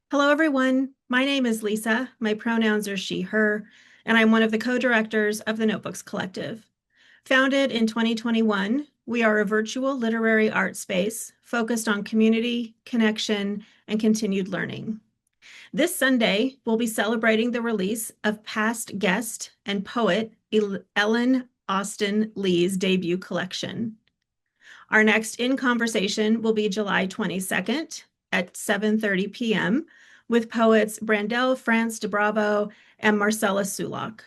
Hello, everyone. My name is Lisa. My pronouns are she, her, and I'm one of the co-directors of the Notebooks Collective. Founded in 2021, we are a virtual literary art space focused on community, connection, and continued learning. This Sunday, we'll be celebrating the release of past guest and poet Ellen Austin Lee's debut collection. Our next In Conversation will be July 22nd at 7:30 p.m. with poets Brandel France de Bravo and Marcella Sulak.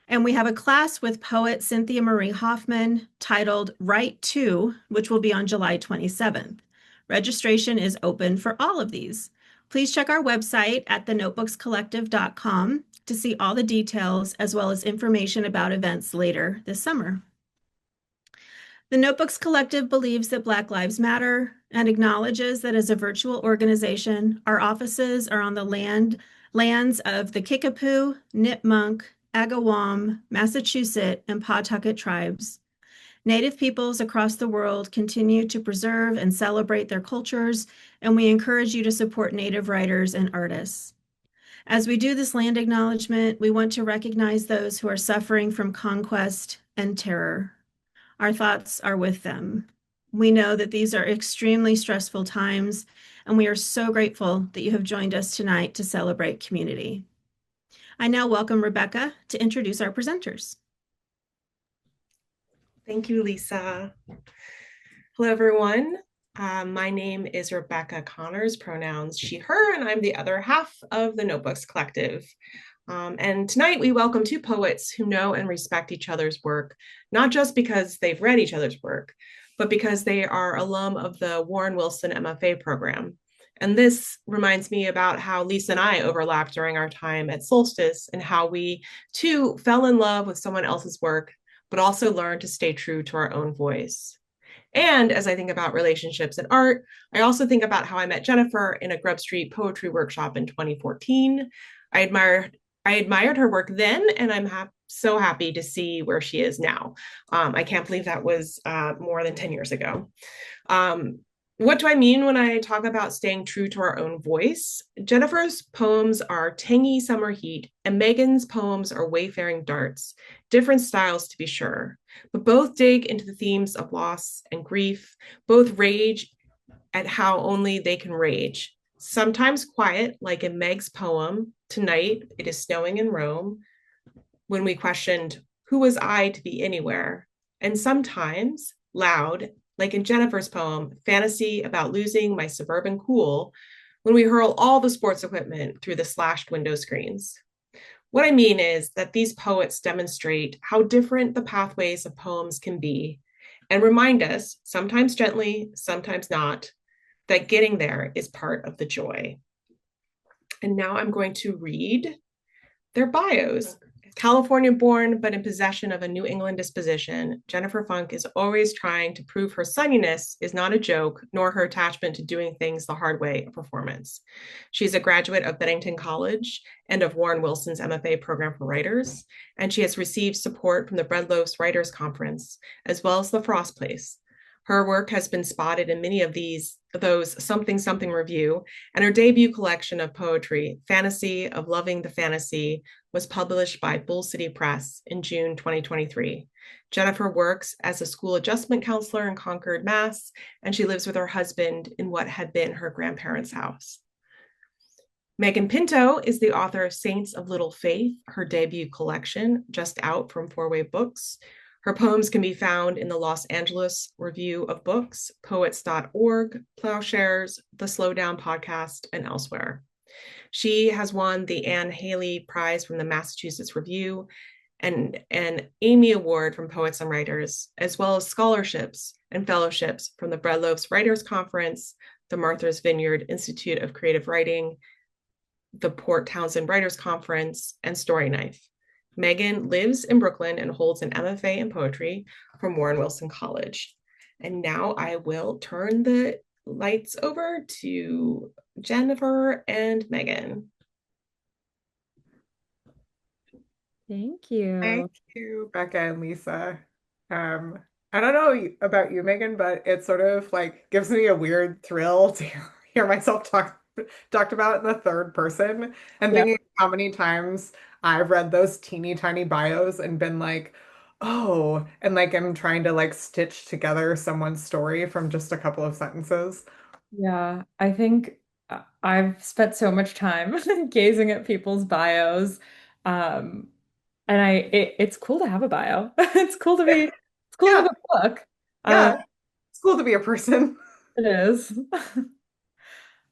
And we have a class with poet Cynthia Marie Hoffman titled Write To, which will be on July 27th. Registration is open for all of these. Please check our website at thenotebookscollective.com to see all the details as well as information about events later this summer. The Notebooks Collective believes that Black Lives Matter and acknowledges that as a virtual organization, our offices are on the lands of the Kickapoo, Nipmuc, Agawam, Massachusetts, and Pawtucket tribes. Native peoples across the world continue to preserve and celebrate their cultures, and we encourage you to support Native writers and artists. As we do this land acknowledgement, we want to recognize those who are suffering from conquest and terror. Our thoughts are with them. We know that these are extremely stressful times, and we are so grateful that you have joined us tonight to celebrate community. I now welcome Rebecca to introduce our presenters. Thank you, Lisa. Hello, everyone. My name is Rebecca Connors, pronouns she, her, and I'm the other half of the Notebooks Collective. And tonight we welcome two poets who know and respect each other's work, not just because they've read each other's work, but because they are alum of the Warren Wilson MFA program. And this reminds me about how Lisa and I overlapped during our time at Solstice and how we too fell in love with someone else's work, but also learned to stay true to our own voice. And as I think about relationships and art, I also think about how I met Jennifer in a Grub Street poetry workshop in 2014. I admired her work then, and I'm so happy to see where she is now. I can't believe that was more than 10 years ago. What do I mean when I talk about staying true to our own voice? Jennifer's poems are tangy summer heat, and Megan's poems are wayfaring darts, different styles to be sure, but both dig into the themes of loss and grief, both rage at how only they can rage. Sometimes quiet, like in Meg's poem, Tonight It Is Snowing in Rome, when we questioned, who was I to be anywhere? And sometimes loud, like in Jennifer's poem, Fantasy About Losing My Suburban Cool, when we hurl all the sports equipment through the slashed window screens. What I mean is that these poets demonstrate how different the pathways of poems can be and remind us, sometimes gently, sometimes not, that getting there is part of the joy. And now I'm going to read their bios. California born, but in possession of a New England disposition, Jennifer Funk is always trying to prove her sunniness is not a joke, nor her attachment to doing things the hard way a performance. She's a graduate of Bennington College and of Warren Wilson's MFA program for writers, and she has received support from the Bread Loaves Writers Conference, as well as the Frost Place. Her work has been spotted in many of those Something Something review, and her debut collection of poetry, Fantasy of Loving the Fantasy, was published by Bull City Press in June 2023. Jennifer works as a school adjustment counselor in Concord, Mass., and she lives with her husband in what had been her grandparents' house. Megan Pinto is the author of Saints of Little Faith, her debut collection, just out from Four Way Books. Her poems can be found in the Los Angeles Review of Books, poets.org, Plowshares, the Slowdown Podcast, and elsewhere. She has won the Anne Haley Prize from the Massachusetts Review and an Amy Award from Poets and Writers, as well as scholarships and fellowships from the Bread Loaves Writers Conference, the Martha's Vineyard Institute of Creative Writing, the Port Townsend Writers Conference, and Story Knife. Megan lives in Brooklyn and holds an MFA in poetry from Warren Wilson College. And now I will turn the lights over to Jennifer and Megan. Thank you. Thank you, Becca and Lisa. I don't know about you, Megan, but it sort of like gives me a weird thrill to hear myself talk talked about in the third person and Yeah. thinking how many times I've read those teeny tiny bios and been like, oh, and like I'm trying to like stitch together someone's story from just a couple of sentences. Yeah, I think I've spent so much time gazing at people's bios. Um, and it's cool to have a bio. It's cool to have Yeah, a book. Um, yeah, it's cool to be a person. it is.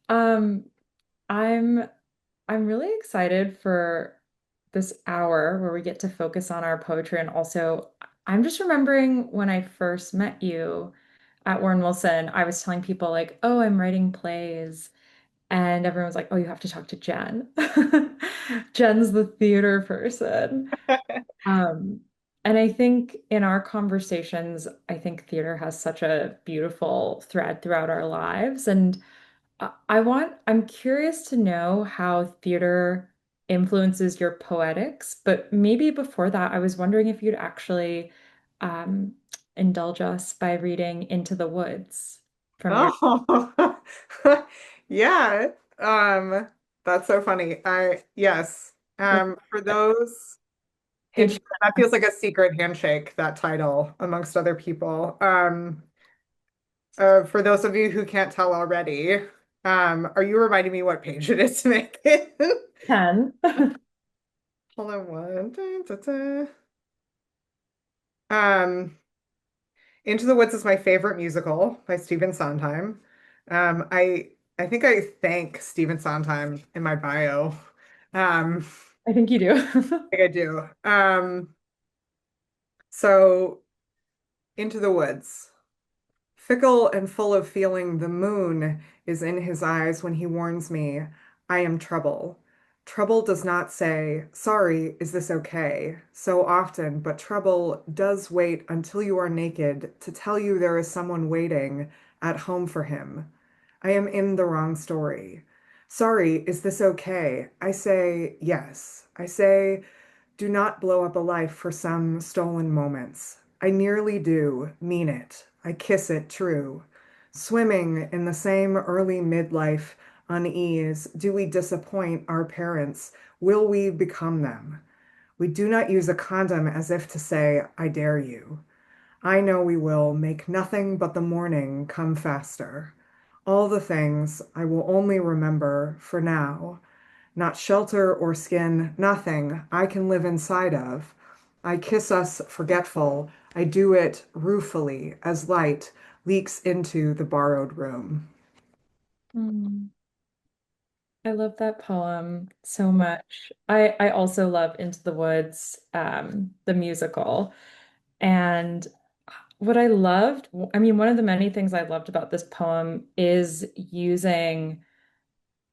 Um, I'm I'm really excited for this hour where we get to focus on our poetry. And also, I'm just remembering when I first met you at Warren Wilson, I was telling people like, oh, I'm writing plays. And everyone's like, oh, you have to talk to Jen. Jen's the theater person. Um, and I think in our conversations, I think theater has such a beautiful thread throughout our lives. And I'm curious to know how theater influences your poetics, but maybe before that, I was wondering if you'd actually um, indulge us by reading Into the Woods from your Oh, yeah. Um, that's so funny. Yes. with For those, handshake. that feels like a secret handshake, that title, amongst other people. For those of you who can't tell already, are you reminding me what page it is to make it? 10. Hold on one. Da, da, da. Um, Into the Woods is my favorite musical by Stephen Sondheim. I think I thank Stephen Sondheim in my bio. Um, I think you do. I think I do. So Into the Woods. Fickle and full of feeling, the moon is in his eyes when he warns me, I am trouble. Trouble does not say, sorry, is this okay? So often, but trouble does wait until you are naked to tell you there is someone waiting at home for him. I am in the wrong story. Sorry, is this okay? I say, yes. I say, do not blow up a life for some stolen moments. I nearly do, mean it. I kiss it true. Swimming in the same early midlife unease, do we disappoint our parents? Will we become them? We do not use a condom as if to say, I dare you. I know we will make nothing but the morning come faster. All the things I will only remember for now, not shelter or skin, nothing I can live inside of. I kiss us forgetful. I do it ruefully as light leaks into the borrowed room. Mm, I love that poem so much. I also love Into the Woods, the musical. And what I loved, I mean, one of the many things I loved about this poem is using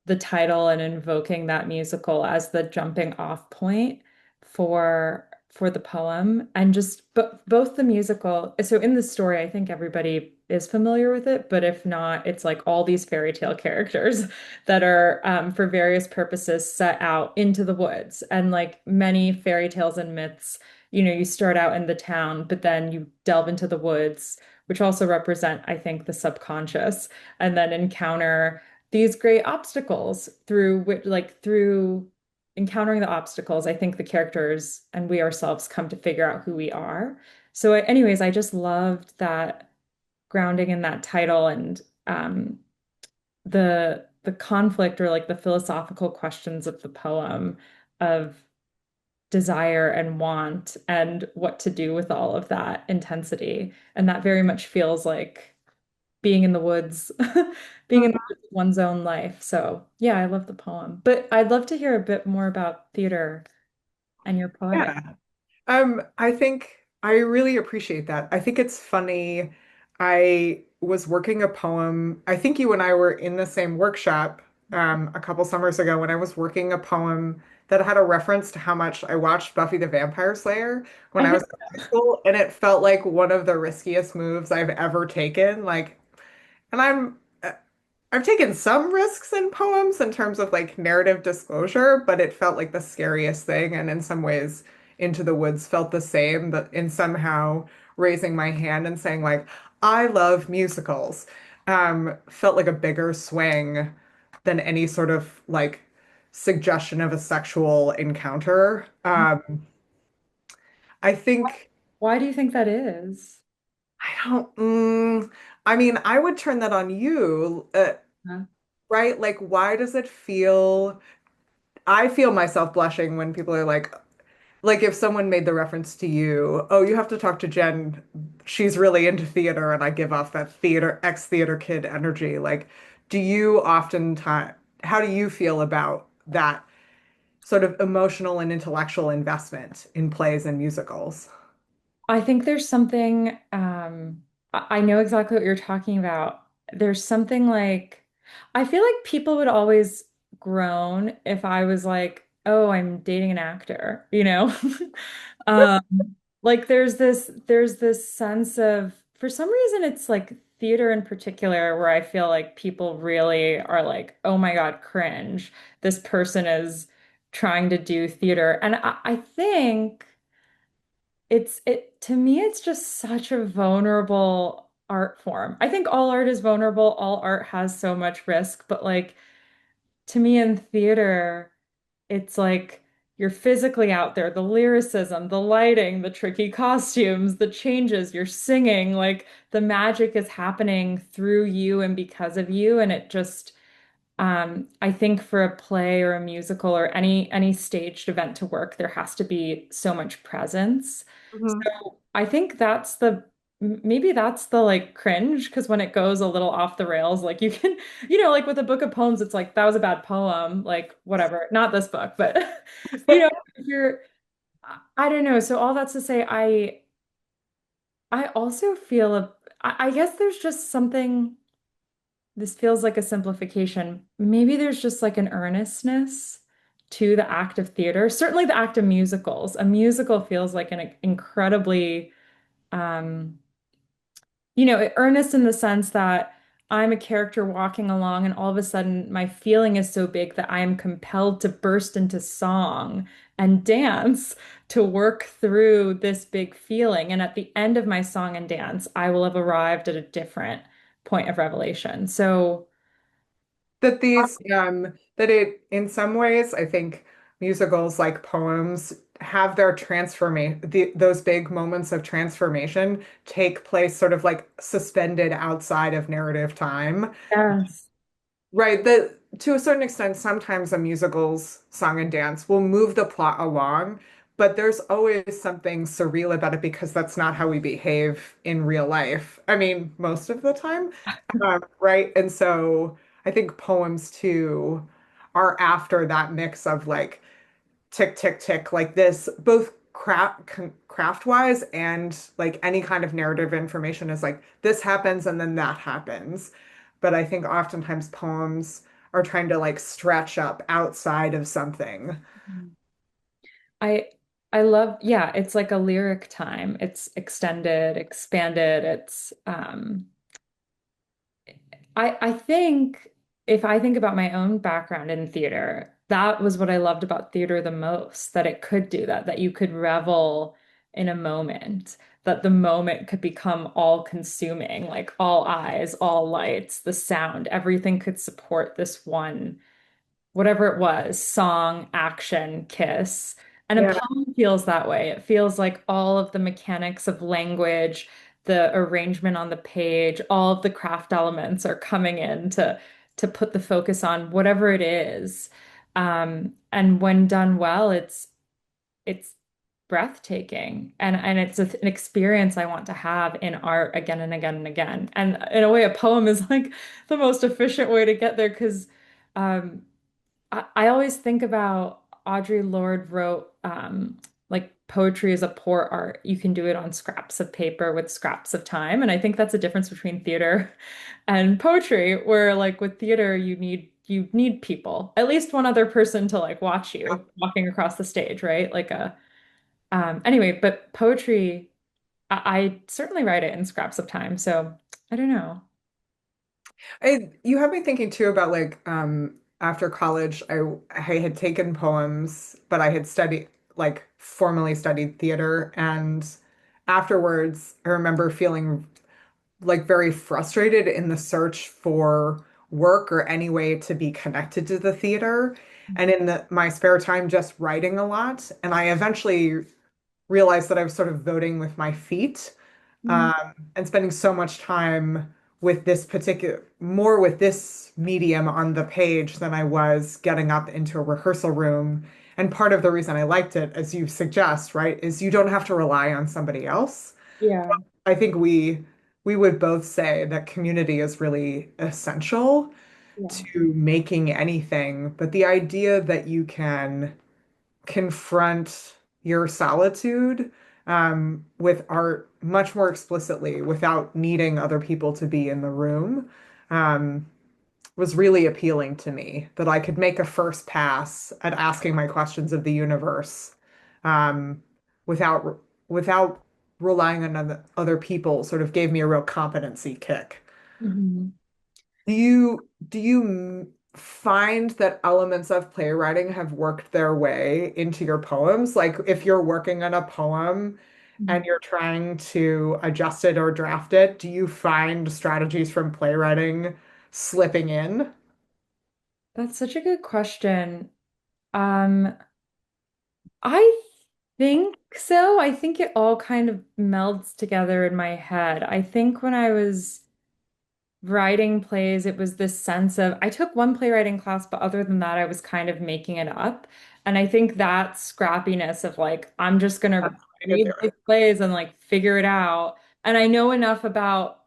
the title and invoking that musical as the jumping off point for the poem and just but both the musical. So in the story I think everybody is familiar with it, but if not, it's like all these fairy tale characters that are for various purposes set out into the woods, and like many fairy tales and myths, you start out in the town but then you delve into the woods, which also represent, I think, the subconscious, and then encounter these great obstacles through which, like through encountering the obstacles, I think the characters and we ourselves come to figure out who we are. So, anyways, I just loved that grounding in that title, and the conflict or like the philosophical questions of the poem of desire and want and what to do with all of that intensity. And that very much feels like being in the woods, being in the woods of one's own life. So yeah, I love the poem. But I'd love to hear a bit more about theater and your poetic. Yeah. I think I really appreciate that. I think it's funny. I was working a poem. I think you and I were in the same workshop a couple summers ago when I was working a poem that had a reference to how much I watched Buffy the Vampire Slayer when I I think was in high school, and it felt like one of the riskiest moves I've ever taken. Like, and I've taken some risks in poems in terms of like narrative disclosure, but it felt like the scariest thing. And in some ways, Into the Woods felt the same, but in somehow raising my hand and saying like, I love musicals, felt like a bigger swing than any sort of like suggestion of a sexual encounter. I think Why do you think that is? I don't. I mean, I would turn that on you, Huh? right? Like, why does it feel? I feel myself blushing when people are like if someone made the reference to you, oh, you have to talk to Jen. She's really into theater, and I give off that ex-theater kid energy. Like, do you oftentimes, how do you feel about that sort of emotional and intellectual investment in plays and musicals? I think there's something, I know exactly what you're talking about. There's something like, I feel like people would always groan if I was like, oh, I'm dating an actor, you know? Um, like there's this sense of, for some reason, it's like theater in particular, where I feel like people really are like, oh my God, cringe. This person is trying to do theater. And I think it to me it's just such a vulnerable art form. I think all art is vulnerable, all art has so much risk, but like to me in theater, it's like you're physically out there, the lyricism, the lighting, the tricky costumes, the changes, you're singing, like the magic is happening through you and because of you, and it just I think for a play or a musical or any staged event to work, there has to be so much presence. Mhm. So I think maybe that's the like cringe, because when it goes a little off the rails, like you can, like with a book of poems, it's like that was a bad poem, like whatever. Not this book, but if you're, I don't know. So all that's to say, I also feel I guess there's just something. This feels like a simplification. Maybe there's just like an earnestness to the act of theater. Certainly the act of musicals. A musical feels like an incredibly, um, earnest in the sense that I'm a character walking along and all of a sudden my feeling is so big that I am compelled to burst into song and dance to work through this big feeling. And at the end of my song and dance, I will have arrived at a different point of revelation. So, That these that it in some ways I think musicals like poems have their transformation those big moments of transformation take place sort of like suspended outside of narrative time. yes. Right, that to a certain extent sometimes a musical's song and dance will move the plot along, but there's always something surreal about it because that's not how we behave in real life. I mean, most of the time. Right? And so I think poems too are after that mix of like tick, tick, tick, like this, both craft wise and like any kind of narrative information is like this happens and then that happens. But I think oftentimes poems are trying to like stretch up outside of something. I I love, yeah, it's like a lyric time. It's extended, expanded. I think if I think about my own background in theater, that was what I loved about theater the most, that it could do that you could revel in a moment, that the moment could become all consuming, like all eyes, all lights, the sound, everything could support this one, whatever it was, song, action, kiss. And a Yeah. poem feels that way. It feels like all of the mechanics of language, the arrangement on the page, all of the craft elements are coming in to put the focus on whatever it is. And when done well, it's breathtaking, and it's an experience I want to have in art again and again and again. And in a way, a poem is like the most efficient way to get there because um, I always think about Audre Lorde wrote like poetry is a poor art. You can do it on scraps of paper with scraps of time. And I think that's a difference between theater and poetry, where like with theater you need people, at least one other person to like watch you walking across the stage, right? Like a anyway, but poetry, I certainly write it in scraps of time. So I don't know. You have me thinking too about like after college I had taken poems, but I had studied like formally studied theater and afterwards I remember feeling like very frustrated in the search for work or any way to be connected to the theater. And in my spare time, just writing a lot. And I eventually realized that I was sort of voting with my feet, Mm. and spending so much time with this particular, more with this medium on the page than I was getting up into a rehearsal room. And part of the reason I liked it, as you suggest, right, is you don't have to rely on somebody else. Yeah. I think we would both say that community is really essential Yeah. to making anything, but the idea that you can confront your solitude, with art much more explicitly without needing other people to be in the room, um, was really appealing to me. That I could make a first pass at asking my questions of the universe, um, without relying on other people, sort of gave me a real competency kick. Mhm. Do you find that elements of playwriting have worked their way into your poems? Like if you're working on a poem and Mhm. you're trying to adjust it or draft it, do you find strategies from playwriting slipping in? That's such a good question. Um, I think so. I think it all kind of melds together in my head. I think when I was writing plays, it was this sense of I took one playwriting class, but other than that, I was kind of making it up. And I think that scrappiness of like, I'm just gonna That's the way to do read these it. plays and like figure it out. And I know enough about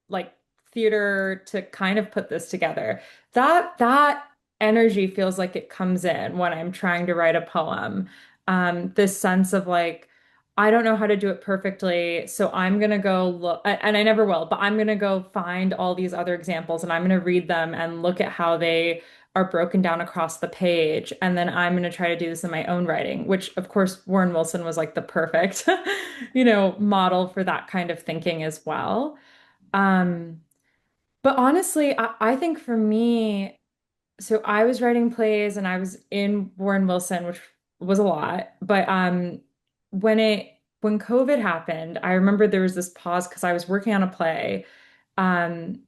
like theater to kind of put this together. That energy feels like it comes in when I'm trying to write a poem. This sense of like, I don't know how to do it perfectly, so I'm gonna go look, and I never will, but I'm gonna go find all these other examples and I'm gonna read them and look at how they are broken down across the page. And then I'm gonna try to do this in my own writing, which of course Warren Wilson was like the perfect, model for that kind of thinking as well. Um, but honestly, I think for me, so I was writing plays and I was in Warren Wilson, which was a lot. But when COVID happened, I remember there was this pause because I was working on a play. Um,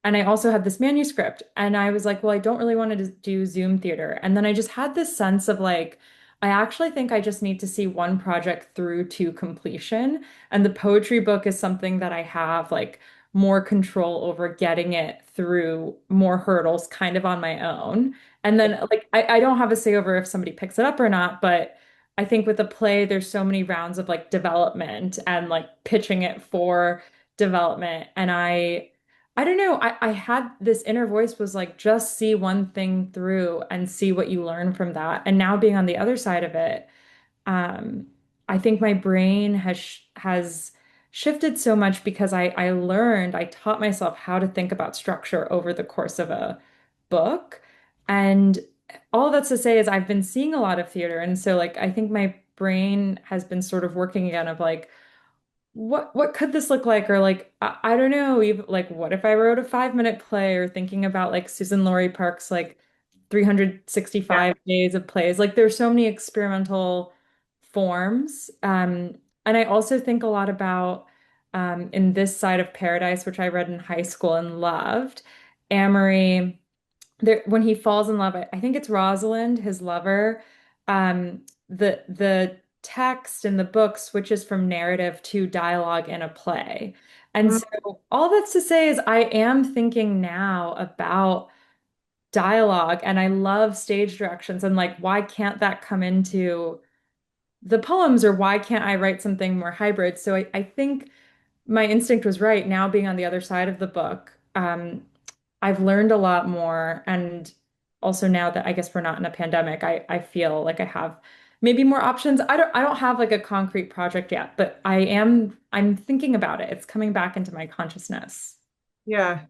and I also had this manuscript, and I was like, well, I don't really want to do Zoom theater. And then I just had this sense of like, I actually think I just need to see one project through to completion. And the poetry book is something that I have like more control over getting it through more hurdles kind of on my own. And then like I don't have a say over if somebody picks it up or not, but I think with a play, there's so many rounds of like development and like pitching it for development. And I don't know. I had this inner voice was like, just see one thing through and see what you learn from that. And now being on the other side of it, um, I think my brain has shifted so much because I taught myself how to think about structure over the course of a book. And all that's to say is I've been seeing a lot of theater. And so like I think my brain has been sort of working again of like, what could this look like? Or like I don't know, even like what if I wrote a 5 minute play or thinking about like Susan Laurie Park's like Yeah. 365 days of plays. Like there's so many experimental forms. And I also think a lot about in This Side of Paradise, which I read in high school and loved, Amory there when he falls in love, I think it's Rosalind, his lover. The text in the book switches from narrative to dialogue in a play. And Mm. so all that's to say is I am thinking now about dialogue and I love stage directions and like why can't that come into the poems or why can't I write something more hybrid? So I think my instinct was right now being on the other side of the book. I've learned a lot more. And also now that I guess we're not in a pandemic, I feel like I have maybe more options. I don't have like a concrete project yet, but I'm thinking about it. It's coming back into my consciousness. Yeah.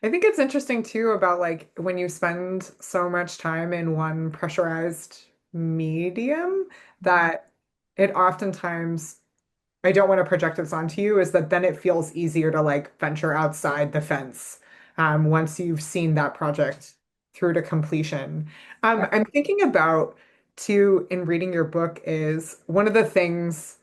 I think it's interesting too about like when you spend so much time in one pressurized medium that it oftentimes, I don't want to project this onto you, is that then it feels easier to like venture outside the fence, once you've seen that project through to completion. I'm thinking about too in reading your book is one of the things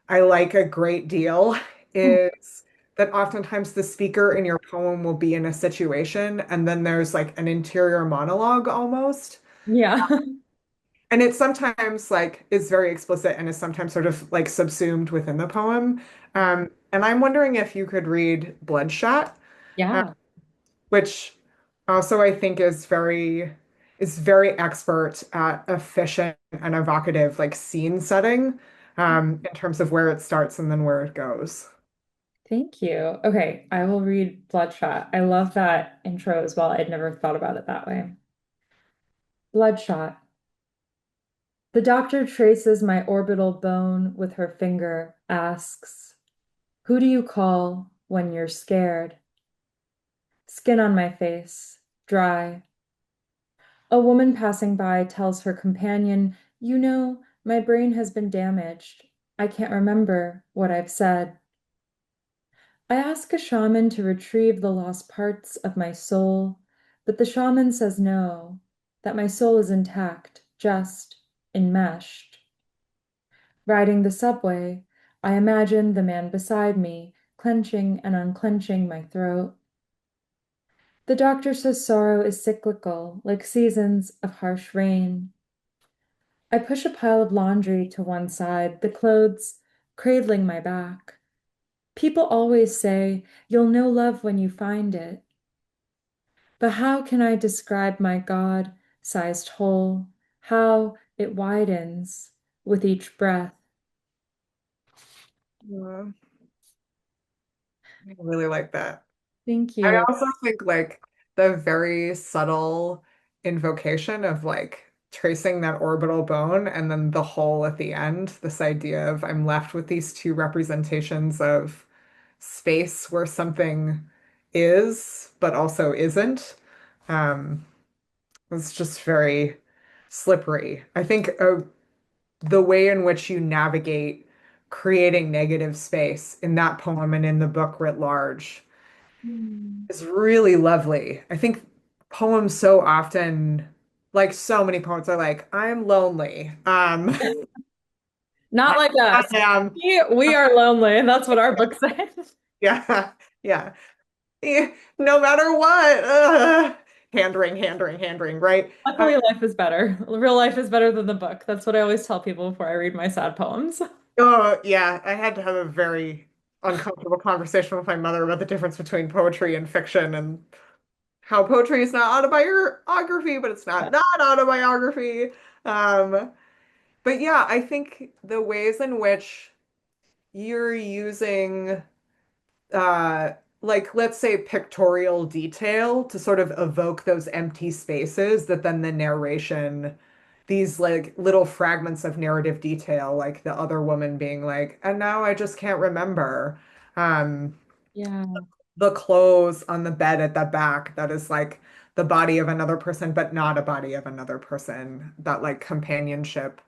I like a great deal is that oftentimes the speaker in your poem will be in a situation and then there's like an interior monologue almost. Yeah. And it sometimes like is very explicit and is sometimes sort of like subsumed within the poem. And I'm wondering if you could read Bloodshot, uh, Yeah. which also I think is very expert at efficient and evocative like scene setting in terms of where it starts and then where it goes. Thank you. Okay, I will read Bloodshot. I love that intro as well. I'd never thought about it that way. Bloodshot. The doctor traces my orbital bone with her finger, asks, "Who do you call when you're scared?" Skin on my face, dry. A woman passing by tells her companion, "You know, my brain has been damaged. I can't remember what I've said." I ask a shaman to retrieve the lost parts of my soul, but the shaman says no, that my soul is intact, just enmeshed. Riding the subway, I imagine the man beside me clenching and unclenching my throat. The doctor says sorrow is cyclical, like seasons of harsh rain. I push a pile of laundry to one side, the clothes cradling my back. People always say, "You'll know love when you find it." But how can I describe my God-sized hole? How it widens with each breath. Yeah, I really like that. Thank I you. also think like the very subtle invocation of like tracing that orbital bone and then the hole at the end, this idea of I'm left with these two representations of space where something is, but also isn't. Um, it's just very slippery. I think the way in which you navigate creating negative space in that poem and in the book writ large Hmm. is really lovely. I think poems so often, like so many poets are like, I'm lonely. Not like I us. am. We are lonely, and that's what our book says. Yeah. Yeah. No matter what. Hand wring, right? Luckily, life is better. Real life is better than the book. That's what I always tell people before I read my sad poems. Oh, yeah. I had to have a very uncomfortable conversation with my mother about the difference between poetry and fiction and how poetry is not autobiography, but it's not autobiography. Um, But yeah, I think the ways in which you're using like let's say pictorial detail to sort of evoke those empty spaces that then the narration, these like little fragments of narrative detail, like the other woman being like, and now I just can't remember. Um, Yeah. the clothes on the bed at the back that is like the body of another person, but not a body of another person. That like companionship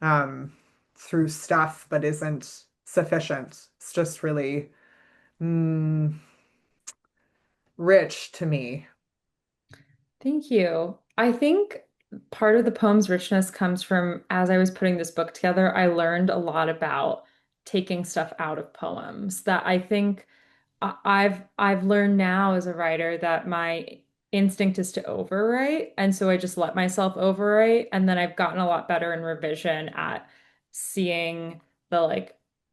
um, through stuff, but isn't sufficient. It's just really mm, rich to me. Thank you. I think part of the poem's richness comes from as I was putting this book together, I learned a lot about taking stuff out of poems that I think I've learned now as a writer that my instinct is to overwrite, and so I just let myself overwrite, and then I've gotten a lot better in revision at seeing the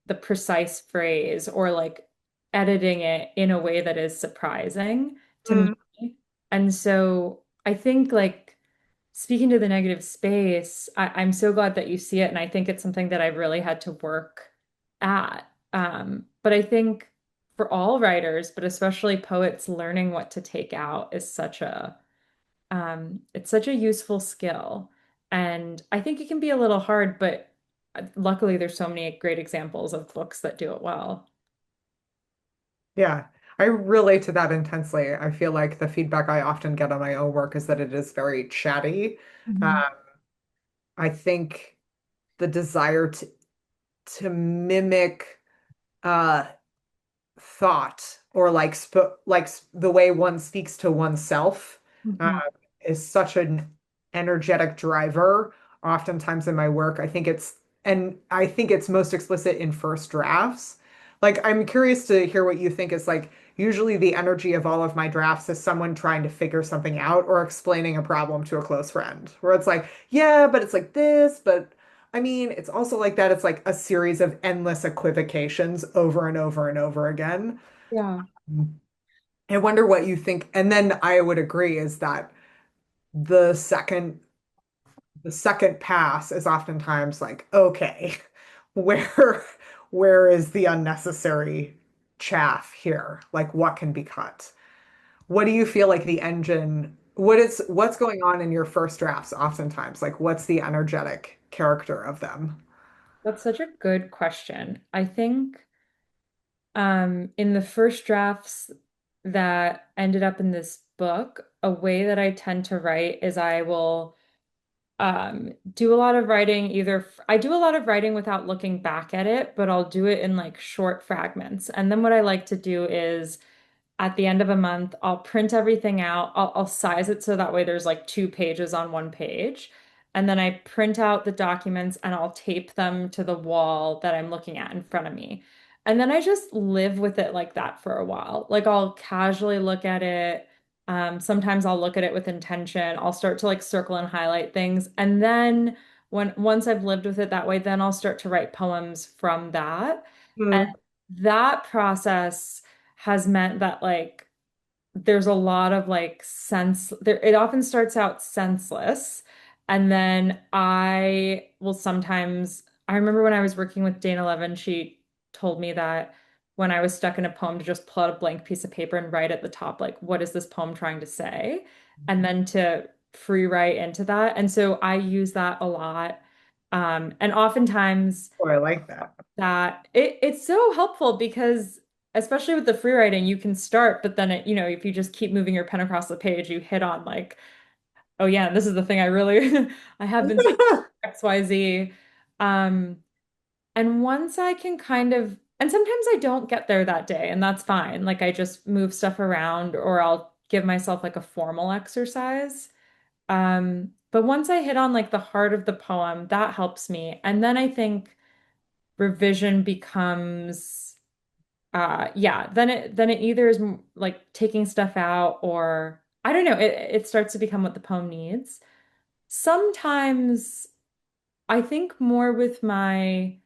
the precise phrase or like editing it in a way that is surprising to Mm, me. And so I think like speaking to the negative space, I'm so glad that you see it, and I think it's something that I've really had to work at. But I think for all writers, but especially poets, learning what to take out is such a it's such a useful skill. And I think it can be a little hard, but luckily there's so many great examples of books that do it well. yeah, I relate to that intensely. I feel like the feedback I often get on my own work is that it is very chatty. Mhm. Uh, I think the desire to mimic uh, thought or like the way one speaks to oneself uh, Mhm. is such an energetic driver oftentimes in my work. I think it's most explicit in first drafts, Like, I'm curious to hear what you think is like, usually the energy of all of my drafts is someone trying to figure something out or explaining a problem to a close friend, where it's like, yeah, but it's like this, but I mean, it's also like that. It's like a series of endless equivocations over and over and over again. Yeah. I wonder what you think. And then I would agree is that the second the second pass is oftentimes like, okay, where where is the unnecessary chaff here? Like what can be cut? What do you feel like the engine, what's going on in your first drafts oftentimes? Like what's the energetic character of them? That's such a good question. I think in the first drafts that ended up in this book, a way that I tend to write is I will do a lot of writing I do a lot of writing without looking back at it, but I'll do it in like short fragments. And then what I like to do is at the end of a month, I'll print everything out. I'll size it so that way there's like 2 pages on one page. And then I print out the documents and I'll tape them to the wall that I'm looking at in front of me. And then I just live with it like that for a while. Like I'll casually look at it. Sometimes I'll look at it with intention. I'll start to like circle and highlight things. And then once I've lived with it that way, then I'll start to write poems from that. And Hmm. that process has meant that like there's a lot of like sense there it often starts out senseless and then I will sometimes I remember when I was working with Dana Levin, she told me that when I was stuck in a poem to just pull out a blank piece of paper and write at the top like what is this poem trying to say and then to free write into that and so I use that a lot and oftentimes Oh, I like that. that it's so helpful because especially with the free writing you can start but then if you just keep moving your pen across the page you hit on like oh yeah this is the thing I really I have been thinking XYZ um and once I can kind of and sometimes I don't get there that day and that's fine like I just move stuff around or I'll give myself like a formal exercise but once I hit on like the heart of the poem that helps me and then I think revision becomes yeah then it either is like taking stuff out or I don't know it starts to become what the poem needs sometimes I think more with my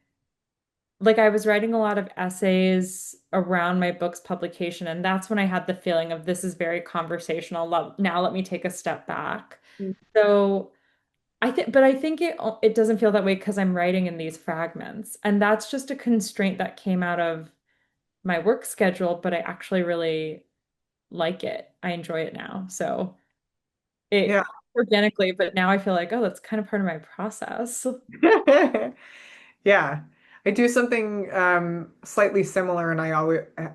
like I was writing a lot of essays around my book's publication and that's when I had the feeling of this is very conversational now let me take a step back so I think it doesn't feel that way because I'm writing in these fragments and that's just a constraint that came out of my work schedule, but I actually really like it. I enjoy it now. So Yeah. it organically, but now I feel like, oh, that's kind of part of my process. Yeah. I do something slightly similar and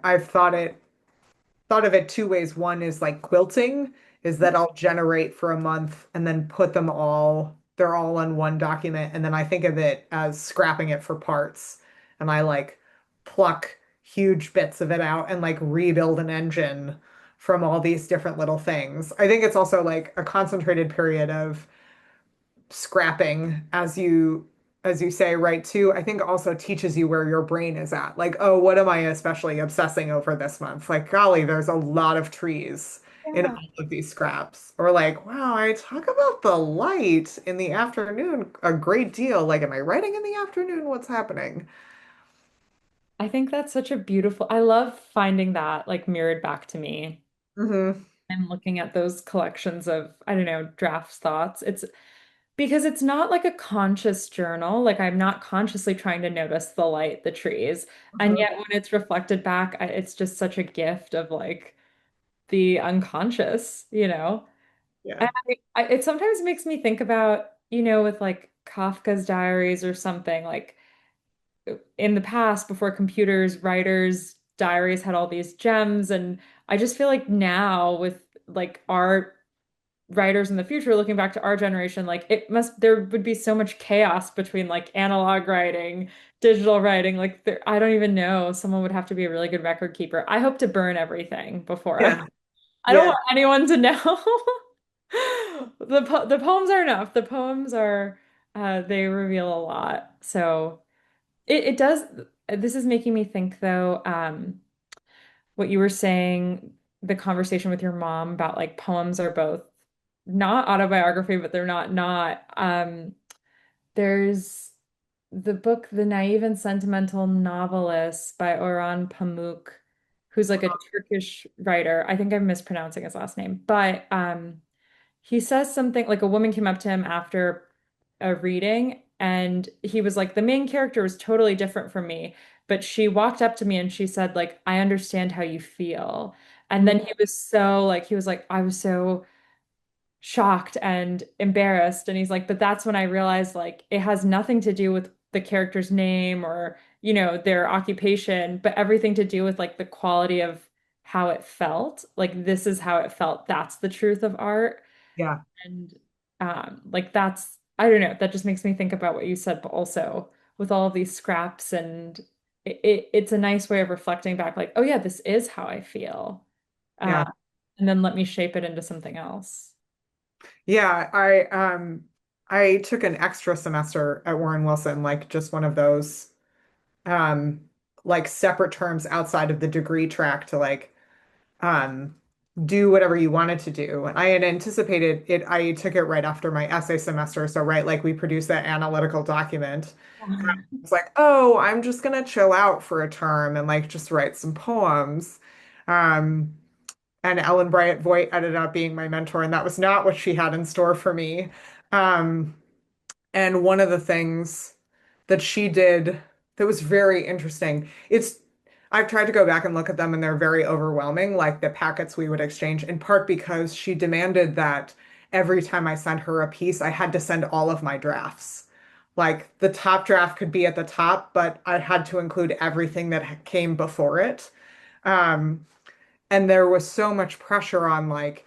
I've thought of it two ways. One is like quilting, is that I'll generate for a month and then put them all, they're all on one document. And then I think of it as scrapping it for parts. And I like pluck huge bits of it out and like rebuild an engine from all these different little things. I think it's also like a concentrated period of scrapping as you say, right, too, I think also teaches you where your brain is at. Like, oh, what am I especially obsessing over this month? Like, golly, there's a lot of trees in Yeah. all of these scraps. Or like, wow, I talk about the light in the afternoon a great deal. Like, am I writing in the afternoon? What's happening? I think that's such a beautiful, I love finding that like mirrored back to me Hmm. and looking at those collections of, I don't know, drafts thoughts. It's because it's not like a conscious journal. Like I'm not consciously trying to notice the light, the trees. And Hmm. yet when it's reflected back, it's just such a gift of like the unconscious, you know? Yeah. And it sometimes makes me think about, with like Kafka's diaries or something, like in the past, before computers, writers' diaries had all these gems. And I just feel like now with like our writers in the future looking back to our generation, like there would be so much chaos between like analog writing, digital writing. Like I don't even know. Someone would have to be a really good record keeper. I hope to burn everything before Yeah. I don't Yeah. want anyone to know. The poems are enough. They reveal a lot. So it does. this is making me think though, what you were saying, the conversation with your mom about like poems are both not autobiography, but they're not. There's the book The Naive and Sentimental Novelist by Orhan Pamuk, who's like a Turkish writer. I think I'm mispronouncing his last name, but he says something like a woman came up to him after a reading and he was like, the main character was totally different from me, but she walked up to me and she said, like, I understand how you feel. And then he was like, I was so shocked and embarrassed. And he's like, but that's when I realized like it has nothing to do with the character's name or, their occupation, but everything to do with like the quality of how it felt. Like this is how it felt. That's the truth of art. Yeah. And like that's, I don't know, that just makes me think about what you said, but also with all of these scraps and it's a nice way of reflecting back, like, oh yeah, this is how I feel. Uh, Yeah. and then let me shape it into something else. Yeah, I took an extra semester at Warren Wilson, like just one of those um like separate terms outside of the degree track to like um do whatever you wanted to do. And I had anticipated it, I took it right after my essay semester. So right, like we produced that analytical document. It's like, oh, I'm just gonna chill out for a term and like just write some poems. Um and Ellen Bryant Voigt ended up being my mentor, and that was not what she had in store for me. Um, and one of the things that she did that was very interesting, I've tried to go back and look at them, and they're very overwhelming, like the packets we would exchange, in part because she demanded that every time I sent her a piece, I had to send all of my drafts. Like the top draft could be at the top, but I had to include everything that came before it. Um, and there was so much pressure on like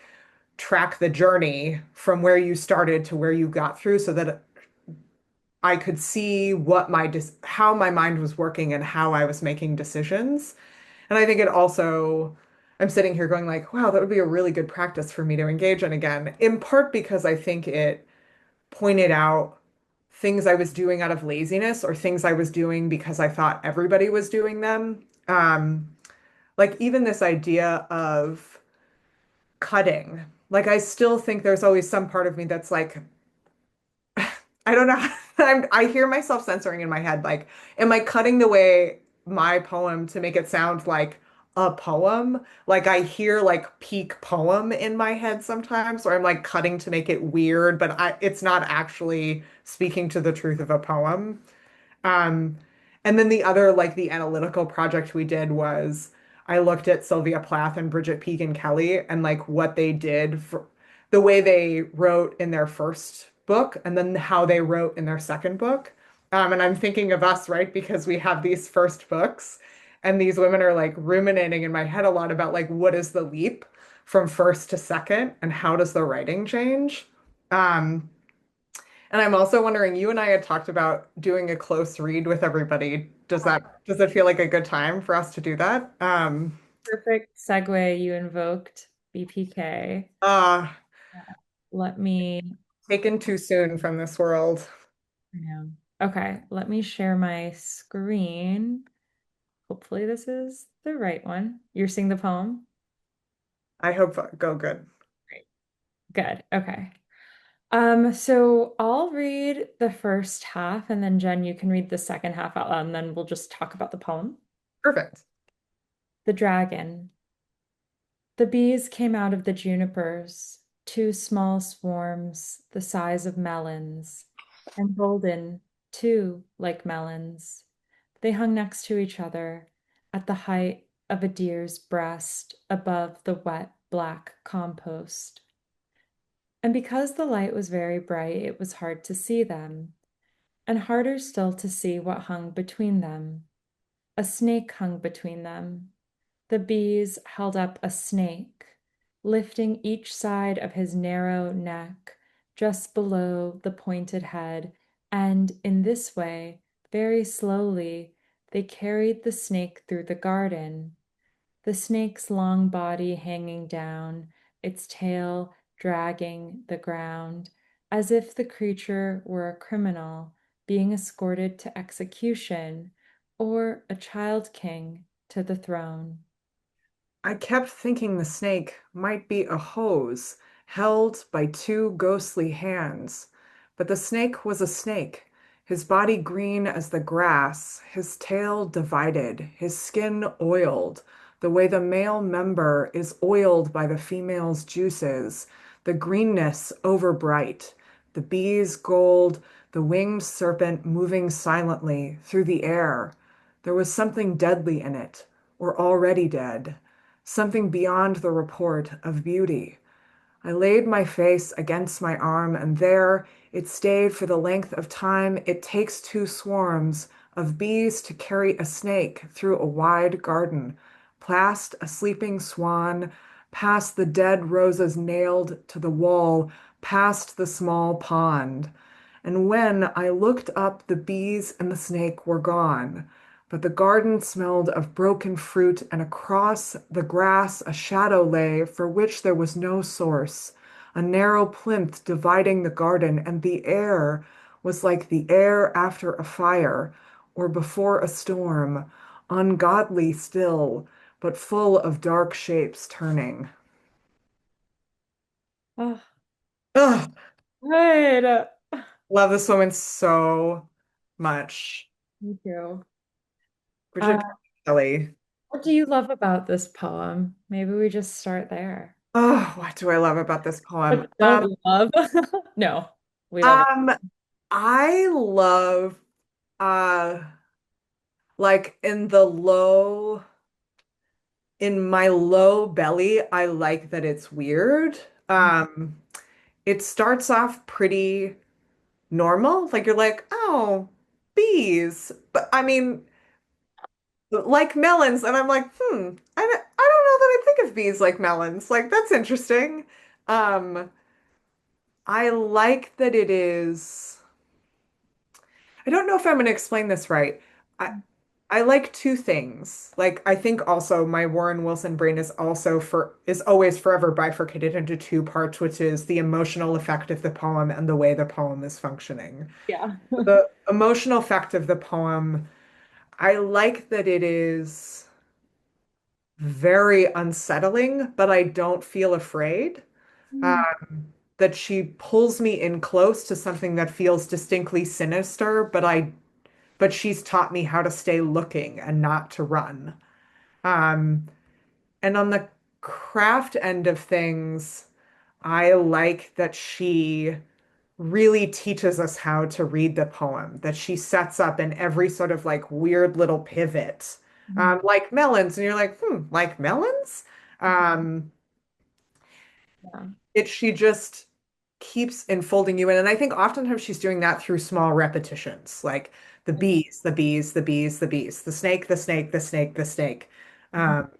track the journey from where you started to where you got through so that I could see how my mind was working and how I was making decisions. And I think it also, I'm sitting here going like, wow, that would be a really good practice for me to engage in again, in part because I think it pointed out things I was doing out of laziness or things I was doing because I thought everybody was doing them. Like even this idea of cutting. Like I still think there's always some part of me that's like, I don't know. I hear myself censoring in my head. Like, am I cutting the way my poem to make it sound like a poem? Like I hear like peak poem in my head sometimes, or I'm like cutting to make it weird, but it's not actually speaking to the truth of a poem. Um, and then the other, like the analytical project we did was I looked at Sylvia Plath and Brigit Pegeen Kelly and like what they did for the way they wrote in their first book and then how they wrote in their second book. And I'm thinking of us, right? Because we have these first books and these women are like ruminating in my head a lot about like what is the leap from first to second and how does the writing change? Um, and I'm also wondering, you and I had talked about doing a close read with everybody. Does it feel like a good time for us to do that? Perfect segue. You invoked BPK. Uh, Let me, Taken too soon from this world. yeah. Okay, let me share my screen. Hopefully this is the right one. You're seeing the poem? I hope go good. Great. Good. Okay. So I'll read the first half and then Jen, you can read the second half out loud and then we'll just talk about the poem. Perfect. The Dragon. The bees came out of the junipers, two small swarms the size of melons, and golden, too, like melons. They hung next to each other at the height of a deer's breast above the wet black compost. And because the light was very bright, it was hard to see them, and harder still to see what hung between them. A snake hung between them. The bees held up a snake, lifting each side of his narrow neck just below the pointed head, and in this way, very slowly, they carried the snake through the garden, the snake's long body hanging down, its tail dragging the ground, as if the creature were a criminal being escorted to execution, or a child king to the throne. I kept thinking the snake might be a hose held by two ghostly hands, but the snake was a snake, his body green as the grass, his tail divided, his skin oiled, the way the male member is oiled by the female's juices, the greenness overbright, the bees gold, the winged serpent moving silently through the air. There was something deadly in it, or already dead, something beyond the report of beauty. I laid my face against my arm, and there it stayed for the length of time it takes two swarms of bees to carry a snake through a wide garden, past a sleeping swan, past the dead roses nailed to the wall, past the small pond. And when I looked up, the bees and the snake were gone. But the garden smelled of broken fruit, and across the grass a shadow lay for which there was no source, a narrow plinth dividing the garden, and the air was like the air after a fire or before a storm, ungodly still, but full of dark shapes turning. Oh, Ugh, good. love this woman so much. Me too. Brigit Uh, Pegeen Kelly. what do you love about this poem? Maybe we just start there. Oh, what do I love about this poem? What don't we love? No, we love it. Um, I love uh like in my low belly, I like that it's weird. Um, it starts off pretty normal. Like you're like, oh, bees. But I mean, like melons, and I'm like, I don't know that I think of bees like melons. Like that's interesting. Um, I like that it is. I don't know if I'm going to explain this right. I I like two things. Like I think also my Warren Wilson brain is always forever bifurcated into two parts, which is the emotional effect of the poem and the way the poem is functioning. Yeah. The emotional effect of the poem, I like that it is very unsettling, but I don't feel afraid. Mm, That she pulls me in close to something that feels distinctly sinister, but she's taught me how to stay looking and not to run. Um, and on the craft end of things, I like that she really teaches us how to read the poem, that she sets up in every sort of like weird little pivot, mm, like melons, and you're like, like melons? Um, yeah. she just keeps enfolding you in. And I think oftentimes she's doing that through small repetitions, like the bees, the bees, the bees, the bees, the snake, the snake, the snake, the snake. Um,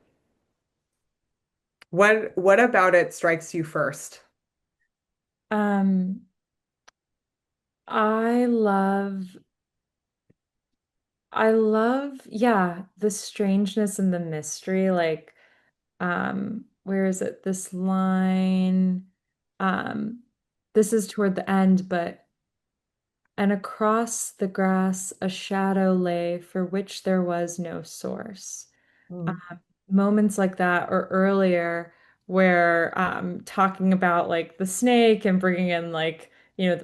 what about it strikes you first? Um, I love yeah, the strangeness and the mystery. Like, where is it? This line, um, this is toward the end, but and across the grass a shadow lay for which there was no source. Mm, Moments like that or earlier where talking about like the snake and bringing in like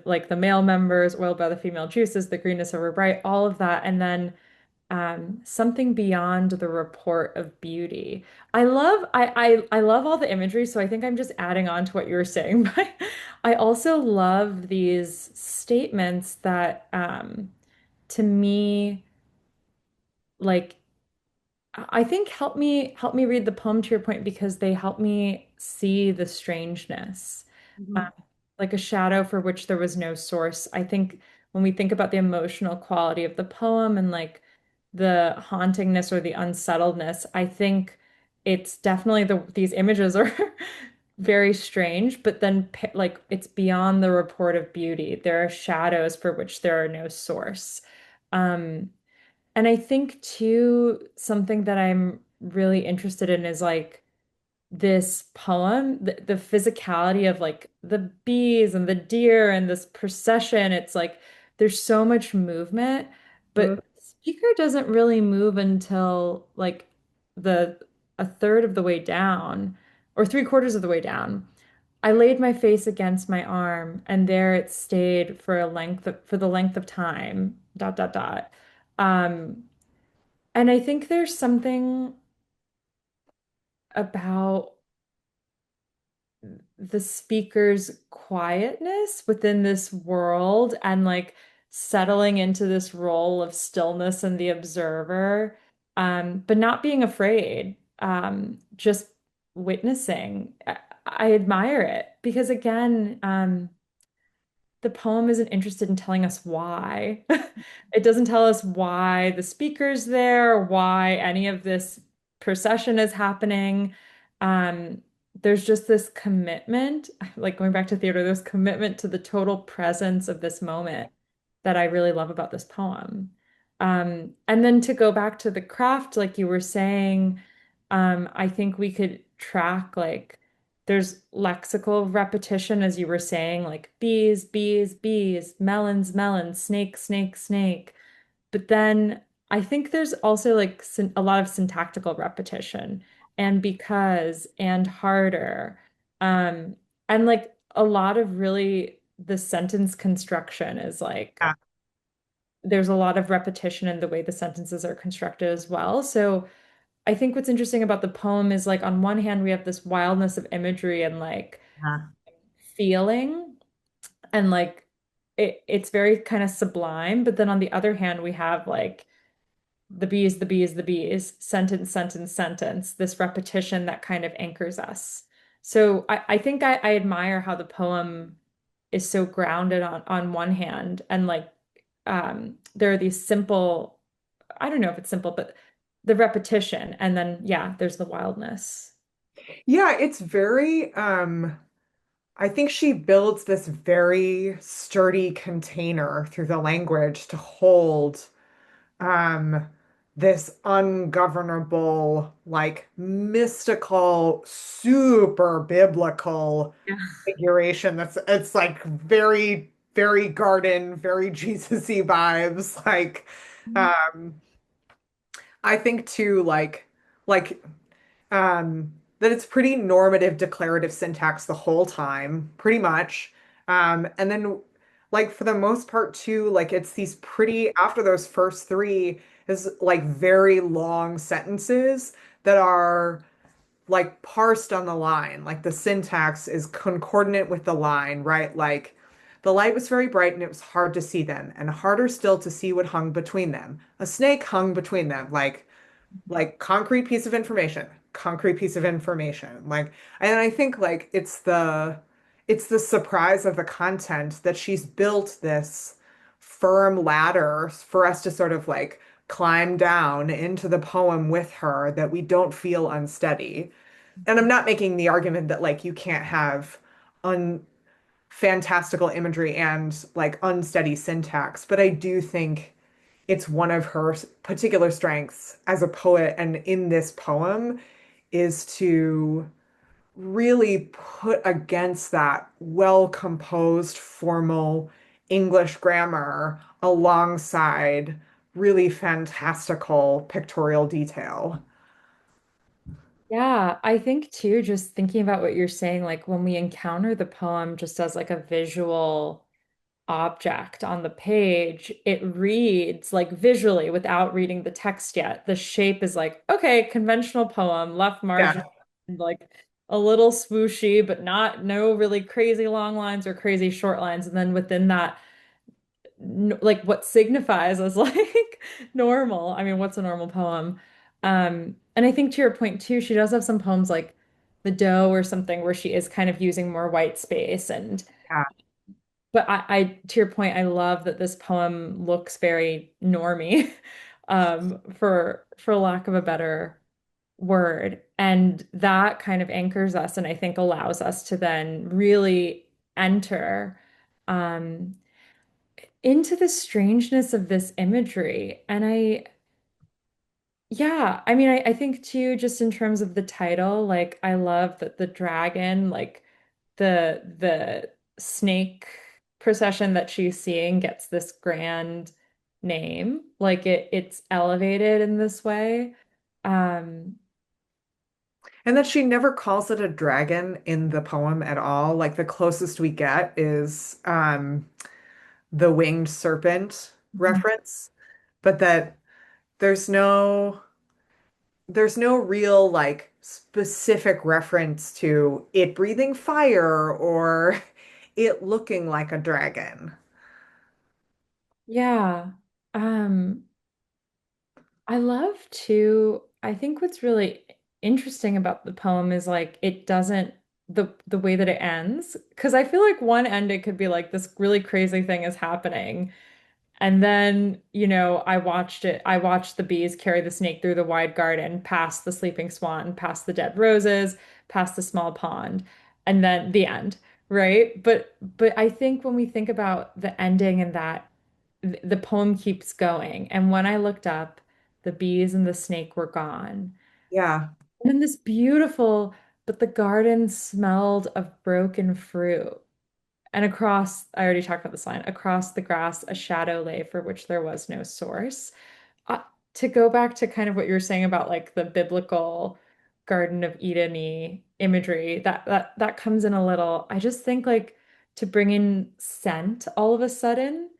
like the male members oiled by the female juices, the greenness over bright, all of that, and then something beyond the report of beauty. I love all the imagery, so I think I'm just adding on to what you were saying. But I also love these statements that to me like I think help me read the poem to your point because they help me see the strangeness, mhm, um, like a shadow for which there was no source. I think when we think about the emotional quality of the poem and like the hauntingness or the unsettledness, I think it's definitely these images are very strange, but then like it's beyond the report of beauty. There are shadows for which there are no source. Um, and I think too, something that I'm really interested in is like this poem, the physicality of like the bees and the deer and this procession. It's like there's so much movement, mm, but speaker doesn't really move until like the a third of the way down or three-quarters of the way down. I laid my face against my arm, and there it stayed for for the length of time, dot dot dot. Um, and I think there's something about the speaker's quietness within this world and like settling into this role of stillness and the observer, but not being afraid, just witnessing. I admire it because again, the poem isn't interested in telling us why. It doesn't tell us why the speaker's there, why any of this procession is happening. Um, there's just this commitment, like going back to theater, there's commitment to the total presence of this moment that I really love about this poem. And then to go back to the craft, like you were saying, I think we could track like there's lexical repetition, as you were saying, like bees, bees, bees, melons, melons, snake, snake, snake. But then I think there's also like a lot of syntactical repetition and because and harder. Um, and like a lot of really the sentence construction is like Yeah. there's a lot of repetition in the way the sentences are constructed as well. So I think what's interesting about the poem is like on one hand we have this wildness of imagery and like Yeah. feeling and like it's very kind of sublime, but then on the other hand we have like the bees, the bees, the bees, sentence, sentence, sentence, this repetition that kind of anchors us. So I think I admire how the poem is so grounded on one hand and like there are these simple, I don't know if it's simple, but the repetition and then yeah, there's the wildness. Yeah, it's very I think she builds this very sturdy container through the language to hold um this ungovernable, like mystical, super biblical Yeah. configuration that's it's like very, very garden, very Jesus-y vibes. Like um I think too like that it's pretty normative declarative syntax the whole time, pretty much. And then like for the most part too, like it's these pretty after those first three is like very long sentences that are like parsed on the line. Like the syntax is concordant with the line, right? Like the light was very bright and it was hard to see them, and harder still to see what hung between them. A snake hung between them, like concrete piece of information, concrete piece of information. Like, and I think like it's the surprise of the content that she's built this firm ladder for us to sort of like climb down into the poem with her that we don't feel unsteady. And I'm not making the argument that like you can't have un fantastical imagery and like unsteady syntax, but I do think it's one of her particular strengths as a poet and in this poem is to really put against that well-composed formal English grammar alongside really fantastical pictorial detail. Yeah, I think too, just thinking about what you're saying, like when we encounter the poem just as like a visual object on the page, it reads like visually without reading the text yet. The shape is like, okay, conventional poem, left margin, Yeah, like a little swooshy, but not no really crazy long lines or crazy short lines. And then within that, like what signifies as like normal. I mean, what's a normal poem? And I think to your point too, she does have some poems like The Doe or something where she is kind of using more white space and yeah, but to your point, I love that this poem looks very normy, for lack of a better word. And that kind of anchors us and I think allows us to then really enter um into the strangeness of this imagery. And yeah, I mean, I think too, just in terms of the title, like I love that the dragon, like the snake procession that she's seeing gets this grand name. Like it's elevated in this way. Um, And that she never calls it a dragon in the poem at all. Like the closest we get is the winged serpent reference, but that there's no there's no real like specific reference to it breathing fire or it looking like a dragon. yeah. Um, I love to, I think what's really interesting about the poem is like it doesn't the way that it ends. Because I feel like one end it could be like this really crazy thing is happening. And then, I watched the bees carry the snake through the wide garden, past the sleeping swan, past the dead roses, past the small pond, and then the end, right? But I think when we think about the ending and that the poem keeps going. And when I looked up, the bees and the snake were gone. Yeah. And then this beautiful, but the garden smelled of broken fruit. And across, I already talked about this line, across the grass, a shadow lay for which there was no source. Uh, to go back to kind of what you were saying about like the biblical Garden of Eden-y imagery, that comes in a little. I just think like to bring in scent all of a sudden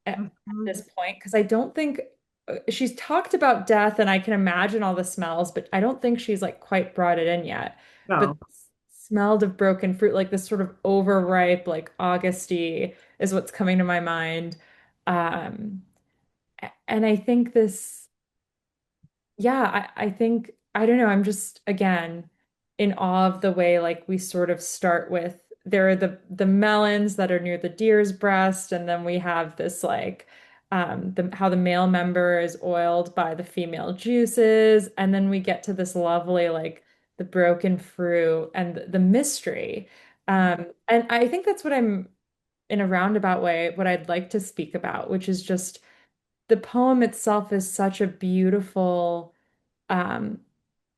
at Mhm. this point, because I don't think she's talked about death and I can imagine all the smells, but I don't think she's like quite brought it in yet. But No. smelled of broken fruit, like this sort of overripe, like Augusty is what's coming to my mind. Um, and I think this, yeah, I think, I don't know, I'm just, again, in awe of the way, like, we sort of start with, there are the melons that are near the deer's breast, and then we have this, like, how the male member is oiled by the female juices, and then we get to this lovely, like, the broken fruit and the mystery. And I think that's what I'm, in a roundabout way, what I'd like to speak about, which is just the poem itself is such a beautiful um,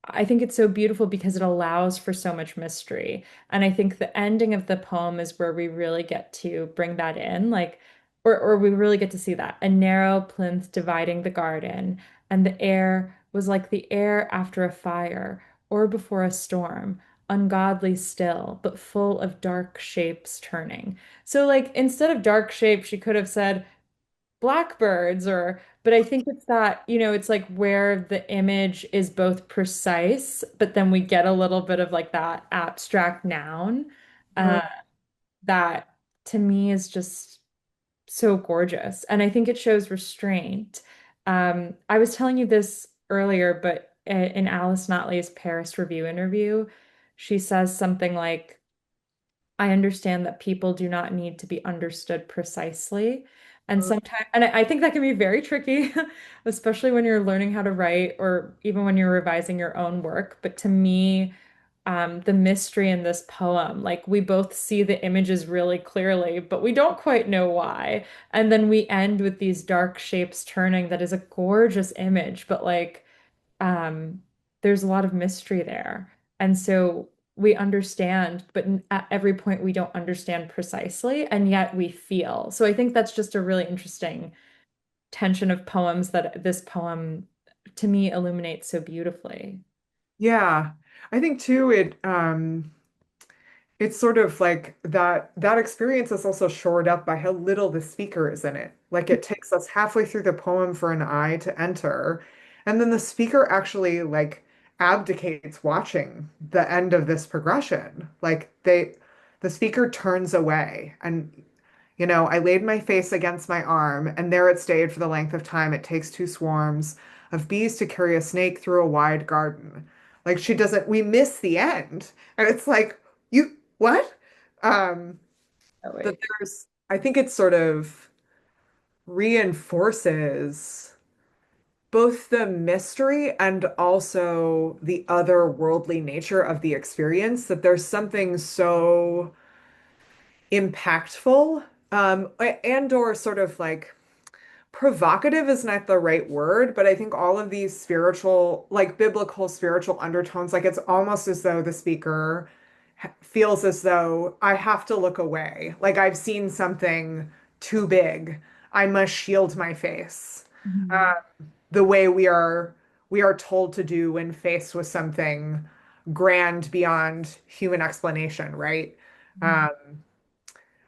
I think it's so beautiful because it allows for so much mystery. And I think the ending of the poem is where we really get to bring that in, like, or we really get to see that. A narrow plinth dividing the garden, and the air was like the air after a fire or before a storm, ungodly still, but full of dark shapes turning. So, like, instead of dark shapes, she could have said, blackbirds or but I think it's that, it's like where the image is both precise, but then we get a little bit of like that abstract noun uh, that to me is just so gorgeous. And I think it shows restraint. I was telling you this earlier, but in Alice Notley's Paris Review interview, she says something like, I understand that people do not need to be understood precisely. And sometimes, and I think that can be very tricky, especially when you're learning how to write or even when you're revising your own work. But to me, the mystery in this poem, like we both see the images really clearly, but we don't quite know why. And then we end with these dark shapes turning. That is a gorgeous image, but like, um, there's a lot of mystery there. And so we understand, but at every point we don't understand precisely, and yet we feel. So I think that's just a really interesting tension of poems that this poem to me illuminates so beautifully. Yeah. I think too it's sort of like that experience is also shored up by how little the speaker is in it. Like it takes us halfway through the poem for an eye to enter, and then the speaker actually like abdicates watching the end of this progression. Like the speaker turns away and I laid my face against my arm, and there it stayed for the length of time it takes two swarms of bees to carry a snake through a wide garden. Like she doesn't, we miss the end. And it's like, you, what? Um, Oh, that wait. I think it sort of reinforces both the mystery and also the otherworldly nature of the experience, that there's something so impactful, and or sort of like provocative is not the right word, but I think all of these spiritual, like biblical spiritual undertones, like it's almost as though the speaker feels as though I have to look away. Like I've seen something too big. I must shield my face. Mhm. The way we are told to do when faced with something grand beyond human explanation, right? Mhm. Um,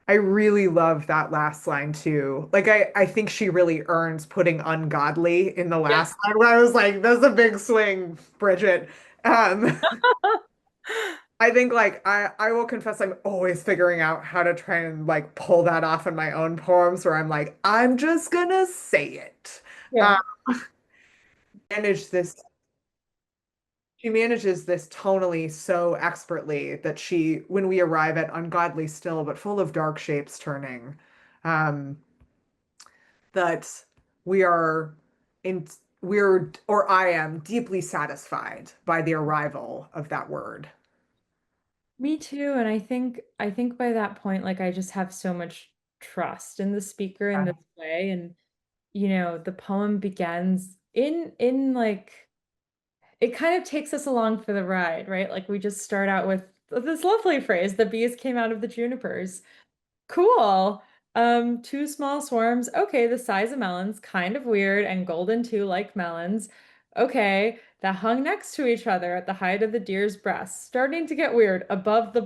I really love that last line too. Like I think she really earns putting ungodly in the Yeah. last line where I was like, that's a big swing, Brigit. Um, I think like I will confess I'm always figuring out how to try and like pull that off in my own poems where I'm like, I'm just gonna say it. Yeah. Manage this She manages this tonally so expertly that when we arrive at ungodly still, but full of dark shapes turning, um, that we are in, or I am deeply satisfied by the arrival of that word. Me too. And I think by that point, like I just have so much trust in the speaker in this way. And the poem begins in like it kind of takes us along for the ride, right? Like we just start out with this lovely phrase, the bees came out of the junipers. Cool. Two small swarms. Okay, the size of melons, kind of weird, and golden too, like melons. Okay, that hung next to each other at the height of the deer's breast. Starting to get weird above the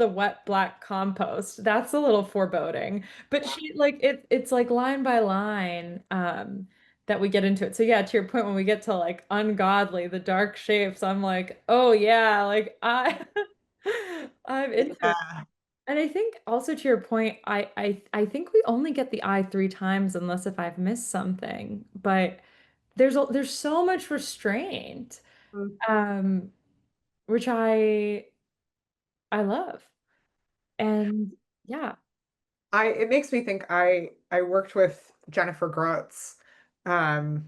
wet black compost. That's a little foreboding. But she like it's like line by line, that we get into it. So yeah, to your point, when we get to like ungodly, the dark shapes, I'm like, oh yeah, like I'm into it. Yeah. And I think also to your point, I think we only get the I three times unless if I've missed something. But there's so much restraint, um, which I love. And yeah. It makes me think I worked with Jennifer Grotz um,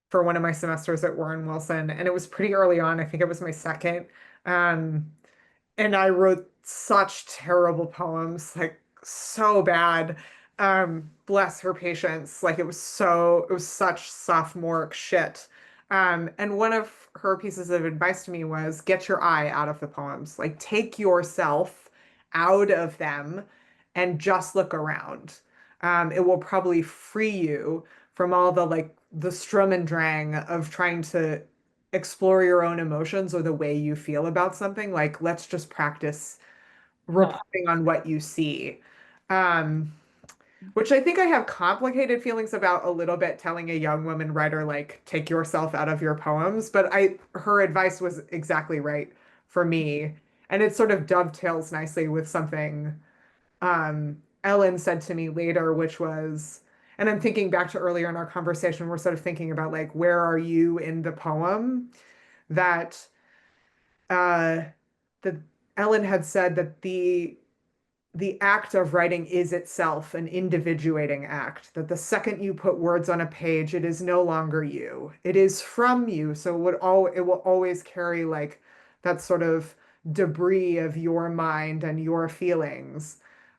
for one of my semesters at Warren Wilson, and it was pretty early on. I think it was my second. Um, and I wrote such terrible poems, like so bad. Bless her patience. Like it was such sophomoric shit. And one of her pieces of advice to me was get your eye out of the poems. Like take yourself out of them and just look around. It will probably free you from all the like the strum and drang of trying to explore your own emotions or the way you feel about something. Like, let's just practice Oh, reporting on what you see. Um, which I think I have complicated feelings about a little bit telling a young woman writer, like, take yourself out of your poems. But her advice was exactly right for me. And it sort of dovetails nicely with something Ellen said to me later, which was, and I'm thinking back to earlier in our conversation, we're sort of thinking about like, where are you in the poem? That uh, that Ellen had said that the act of writing is itself an individuating act, that the second you put words on a page, it is no longer you. It is from you. So it will always carry like that sort of debris of your mind and your feelings.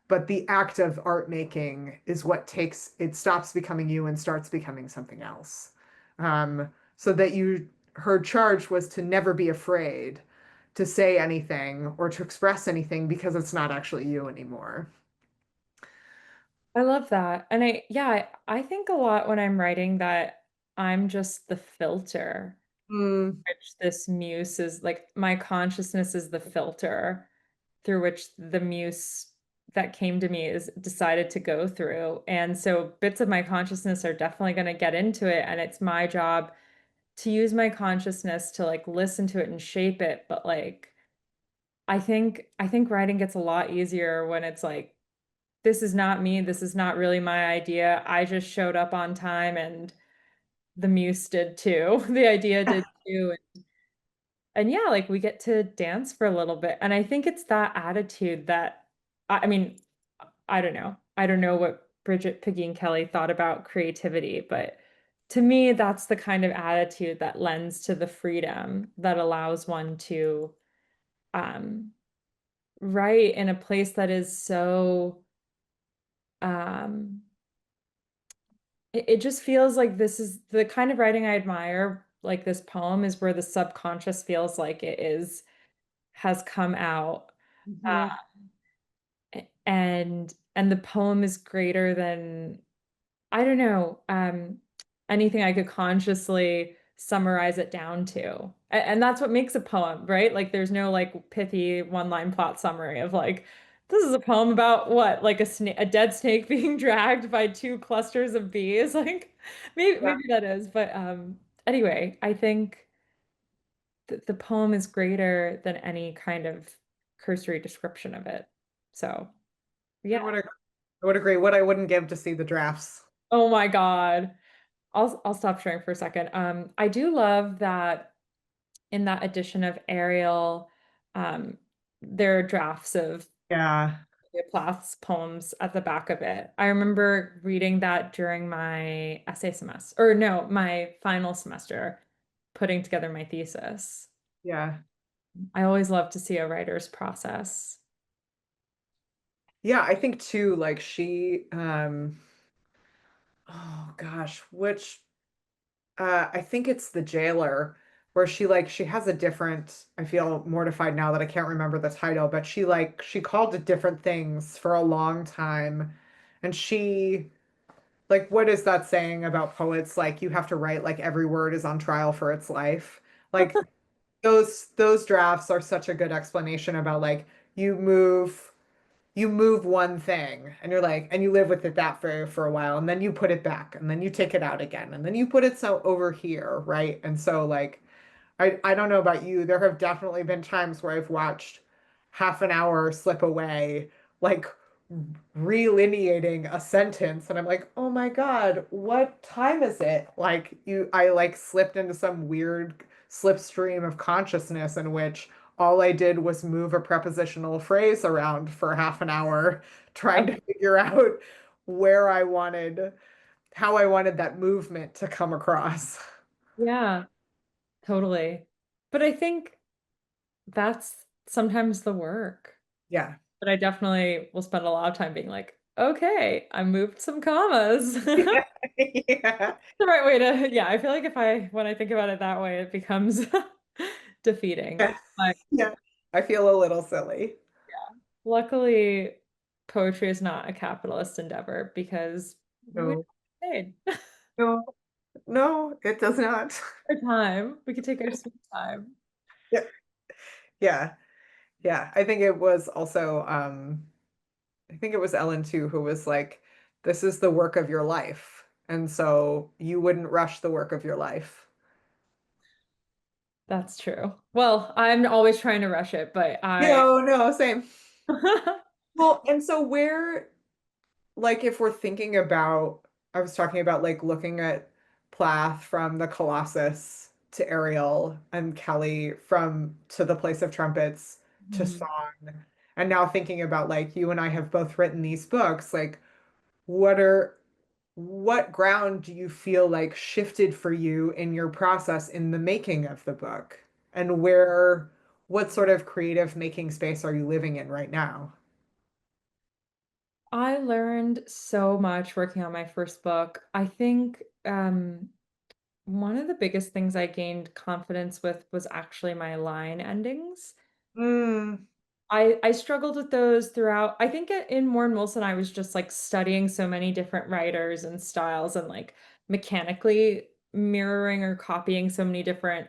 But the act of art making is what takes it stops becoming you and starts becoming something else. So that her charge was to never be afraid to say anything or to express anything because it's not actually you anymore. I love that. And I think a lot when I'm writing that I'm just the filter, Mm, which this muse is like my consciousness is the filter through which the muse that came to me is decided to go through. And so bits of my consciousness are definitely going to get into it. And it's my job to use my consciousness to like listen to it and shape it. But like I think writing gets a lot easier when it's like, this is not me, this is not really my idea. I just showed up on time and the muse did too. The idea did too. And yeah, like we get to dance for a little bit. And I think it's that attitude that, I mean, I don't know. I don't know what Brigit Pegeen Kelly thought about creativity, but to me, that's the kind of attitude that lends to the freedom that allows one to um, write in a place that is so, um, it just feels like this is the kind of writing I admire. Like this poem is where the subconscious feels like has come out. mhm. And the poem is greater than I don't know, anything I could consciously summarize it down to. And that's what makes a poem, right? Like there's no like pithy one-line plot summary of like, this is a poem about what? Like a dead snake being dragged by two clusters of bees. Like Yeah. maybe that is, but anyway, I think the poem is greater than any kind of cursory description of it. So, I yeah. would agree. I would agree. What I wouldn't give to see the drafts. Oh my God. I'll stop sharing for a second. I do love that in that edition of Ariel, um, there are drafts of Yeah. Plath's poems at the back of it. I remember reading that during my essay semester, or no, my final semester, putting together my thesis. Yeah. I always love to see a writer's process. Yeah, I think too, like she oh gosh, which I think it's the jailer where she has a different, I feel mortified now that I can't remember the title, but she called it different things for a long time. And she like what is that saying about poets? Like you have to write like every word is on trial for its life. Like those drafts are such a good explanation about like you move you move one thing and you're like and you live with it that for a while and then you put it back and then you take it out again and then you put it so over here, right? And so like I don't know about you, there have definitely been times where I've watched half an hour slip away, like relineating a sentence, and I'm like, oh my God, what time is it? Like I like slipped into some weird slipstream of consciousness in which all I did was move a prepositional phrase around for half an hour, trying to figure out where I wanted, how I wanted that movement to come across. Yeah, totally. But I think that's sometimes the work. Yeah. But I definitely will spend a lot of time being like, okay, I moved some commas. Yeah. The right way to, yeah, I feel like when I think about it that way, it becomes defeating. Yeah. But Yeah. I feel a little silly. luckily, poetry is not a capitalist endeavor because we don't No, get paid. no, no, it does not. Our time. We could take our sweet time. Yeah. Yeah. Yeah. I think it was also, I think it was Ellen too, who was like, this is the work of your life. And so you wouldn't rush the work of your life. That's true. Well, I'm always trying to rush it, but I No, no, same. Well, and so where, like, if we're thinking about, I was talking about like looking at Plath from the Colossus to Ariel and Kelly from To the Place of Trumpets to Mhm. Song. And now thinking about like you and I have both written these books, like what ground do you feel like shifted for you in your process in the making of the book? And what sort of creative making space are you living in right now? I learned so much working on my first book. I think one of the biggest things I gained confidence with was actually my line endings. Mm, I struggled with those throughout. I think in More and Wilson, I was just like studying so many different writers and styles and like mechanically mirroring or copying so many different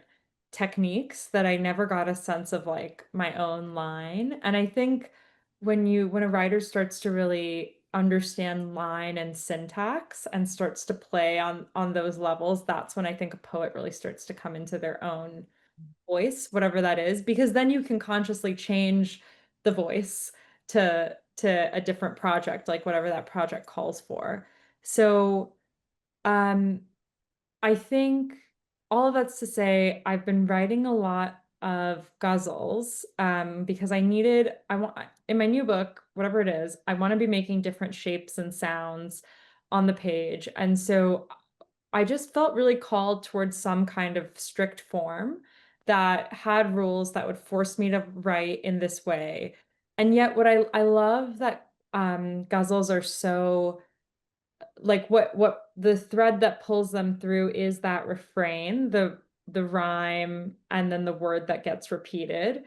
techniques that I never got a sense of like my own line. And I think when a writer starts to really understand line and syntax and starts to play on those levels, that's when I think a poet really starts to come into their own voice, whatever that is, because then you can consciously change the voice to a different project, like whatever that project calls for. So, um, I think all of that's to say I've been writing a lot of ghazals because I want in my new book, whatever it is, I want to be making different shapes and sounds on the page. And so I just felt really called towards some kind of strict form that had rules that would force me to write in this way. And yet I love that ghazals are so like what the thread that pulls them through is that refrain, the rhyme and then the word that gets repeated.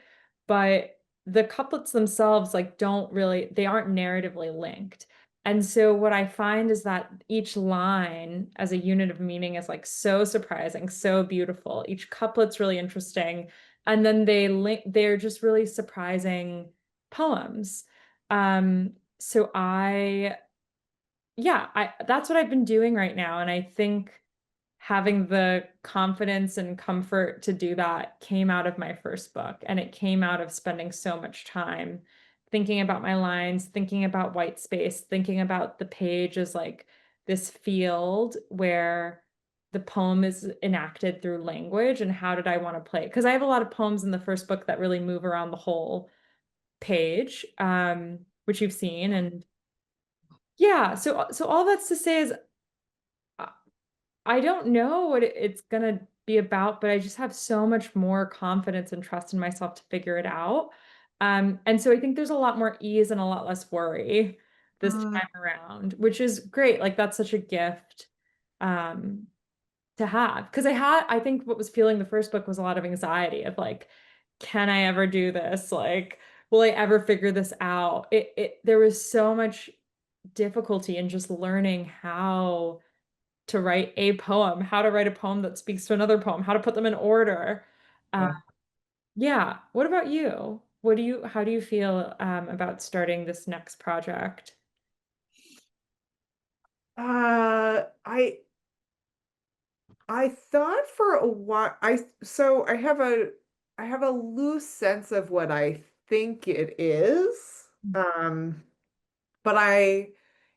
But the couplets themselves like don't really they aren't narratively linked. And so what I find is that each line as a unit of meaning is like so surprising, so beautiful. Each couplet's really interesting. And then they're just really surprising poems. So that's what I've been doing right now. And I think having the confidence and comfort to do that came out of my first book. And it came out of spending so much time thinking about my lines, thinking about white space, thinking about the page as like this field where the poem is enacted through language and how did I want to play it? Because I have a lot of poems in the first book that really move around the whole page, which you've seen. And yeah, so all that's to say is I don't know what it's gonna be about, but I just have so much more confidence and trust in myself to figure it out. And so I think there's a lot more ease and a lot less worry this Mm, time around, which is great. Like that's such a gift um to have. Because I think what was feeling the first book was a lot of anxiety of like, can I ever do this? Like, will I ever figure this out? There was so much difficulty in just learning how to write a poem, how to write a poem that speaks to another poem, how to put them in order. Uh, yeah. yeah. What about you? How do you feel about starting this next project? Uh, I I thought for a while I have a loose sense of what I think it is. But I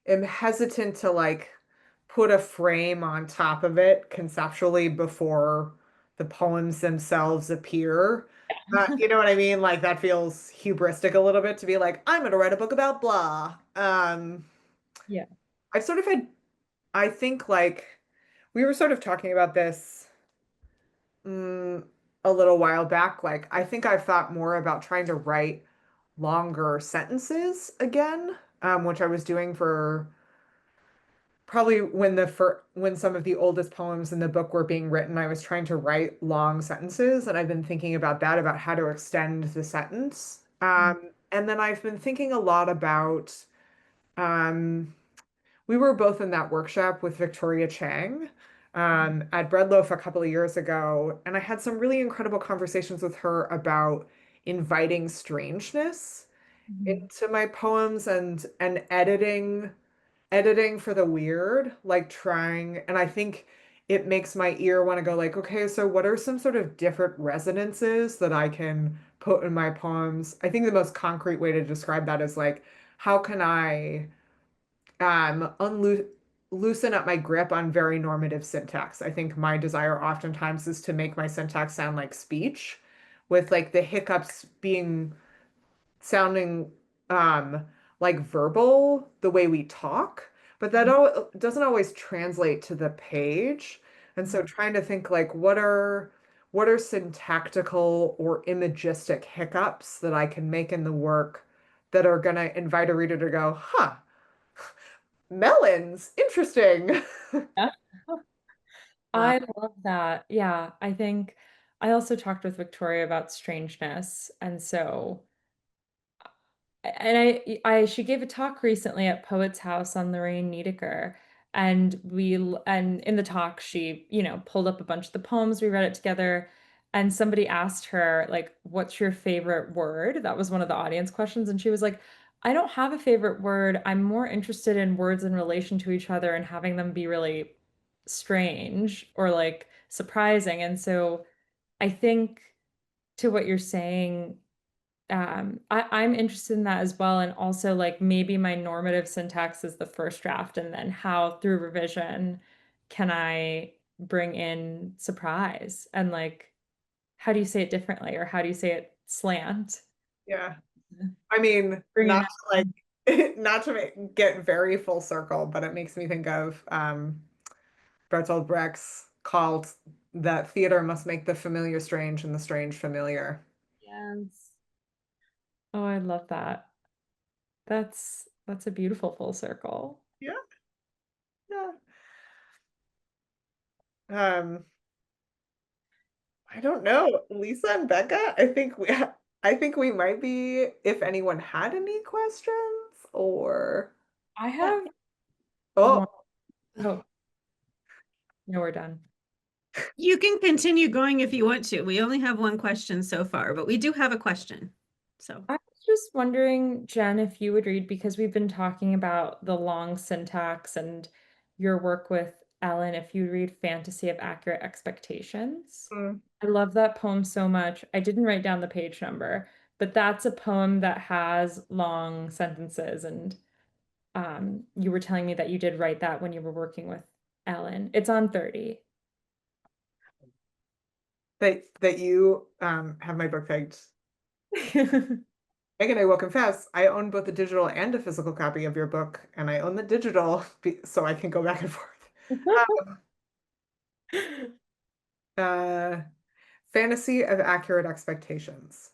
am hesitant to like put a frame on top of it conceptually before the poems themselves appear. You know what I mean? Like that feels hubristic a little bit to be like, I'm gonna write a book about blah. Yeah. I've sort of had, I think like we were sort of talking about this mm, a little while back. Like I think I've thought more about trying to write longer sentences again, which I was doing for probably when some of the oldest poems in the book were being written, I was trying to write long sentences, and I've been thinking about that, about how to extend the sentence. And then I've been thinking a lot about um, we were both in that workshop with Victoria Chang at Breadloaf a couple of years ago, and I had some really incredible conversations with her about inviting strangeness Mhm. into my poems and editing for the weird, like trying, and I think it makes my ear want to go like, okay, so what are some sort of different resonances that I can put in my poems? I think the most concrete way to describe that is like, how can I unloo loosen up my grip on very normative syntax? I think my desire oftentimes is to make my syntax sound like speech, with like the hiccups being sounding um like verbal the way we talk, but that doesn't always translate to the page. And so trying to think like what are syntactical or imagistic hiccups that I can make in the work that are going to invite a reader to go, huh, melons, interesting. Yeah. Uh, I love that. Yeah, I think I also talked with Victoria about strangeness, and so she gave a talk recently at Poets House on Lorraine Niedecker, and in the talk she, pulled up a bunch of the poems, we read it together, and somebody asked her like, "What's your favorite word?" That was one of the audience questions, and she was like, "I don't have a favorite word. I'm more interested in words in relation to each other and having them be really strange or like surprising." And so I think to what you're saying, I'm interested in that as well. And also like maybe my normative syntax is the first draft, and then how through revision can I bring in surprise and like how do you say it differently or how do you say it slant? yeah. I mean, Bring in not to like not to get very full circle, but it makes me think of Bertolt Brecht's called that theater must make the familiar strange and the strange familiar. Yes. Oh, I love that. That's a beautiful full circle. Yeah, yeah. Um, I don't know. Lisa and Becca, I think we might be, if anyone had any questions or I have Oh, one. Oh, no, we're done. You can continue going if you want to. We only have one question so far, but we do have a question. So I was just wondering, Jen, if you would read, because we've been talking about the long syntax and your work with Ellen, if you read Fantasy of Accurate Expectations. mm. I love that poem so much. I didn't write down the page number, but that's a poem that has long sentences. And you were telling me that you did write that when you were working with Ellen. It's on 30. That you have my book tagged. Megan, I will confess, I own both a digital and a physical copy of your book, and I own the digital so I can go back and forth. Uh, Fantasy of Accurate Expectations.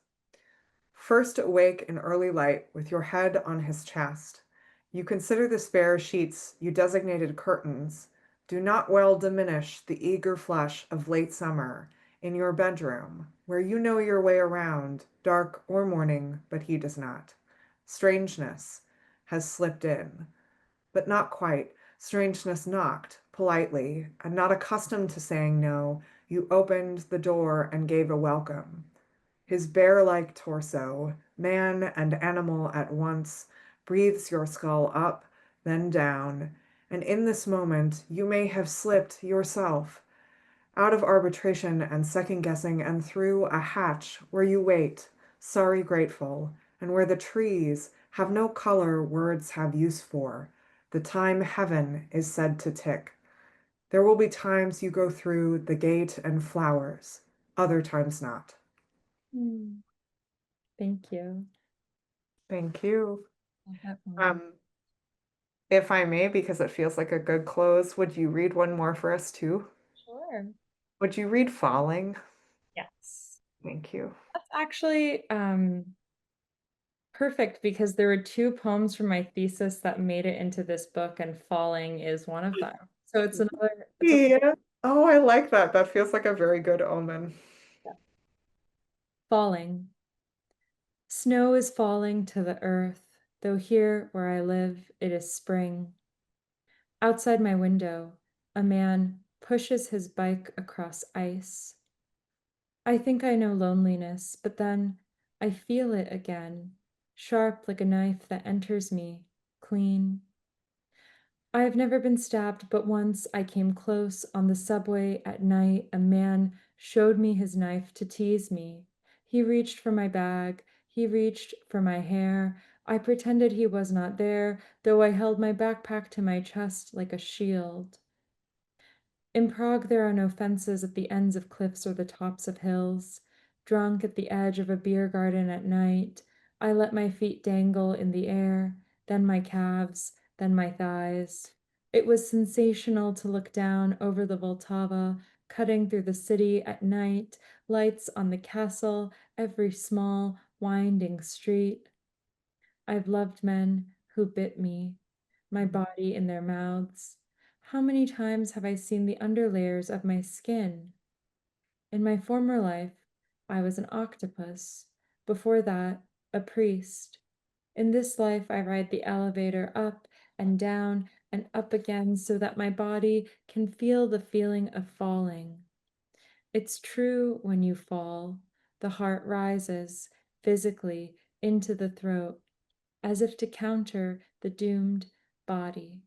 First awake in early light with your head on his chest, you consider the spare sheets you designated curtains do not well diminish the eager flush of late summer in your bedroom, where you know your way around, dark or morning, but he does not. Strangeness has slipped in, but not quite. Strangeness knocked politely, and not accustomed to saying no, you opened the door and gave a welcome. His bear-like torso, man and animal at once, breathes your skull up, then down, and in this moment you may have slipped yourself out of arbitration and second-guessing and through a hatch where you wait, sorry grateful, and where the trees have no color words have use for, the time heaven is said to tick. There will be times you go through the gate and flowers, other times not. Thank you. Thank you. Love that poem. If I may, because it feels like a good close, would you read one more for us too? Sure. Would you read Falling? Yes. Thank you. That's actually perfect because there were two poems from my thesis that made it into this book, and Falling is one of them. So it's a Yeah. Oh, I like that. That feels like a very good omen. Falling. Snow is falling to the earth, though here where I live it is spring. Outside my window, a man pushes his bike across ice. I think I know loneliness, but then I feel it again, sharp like a knife that enters me, clean. I have never been stabbed, but once I came close on the subway at night. A man showed me his knife to tease me. He reached for my bag, he reached for my hair. I pretended he was not there, though I held my backpack to my chest like a shield. In Prague, there are no fences at the ends of cliffs or the tops of hills. Drunk at the edge of a beer garden at night, I let my feet dangle in the air, then my calves, then my thighs. It was sensational to look down over the Vltava, cutting through the city at night, lights on the castle, every small, winding street. I've loved men who bit me, my body in their mouths. How many times have I seen the underlayers of my skin? In my former life, I was an octopus. Before that, a priest. In this life, I ride the elevator up and up again so that my body can feel the feeling of falling. It's true when you fall, the heart rises physically into the throat, as if to counter the doomed body.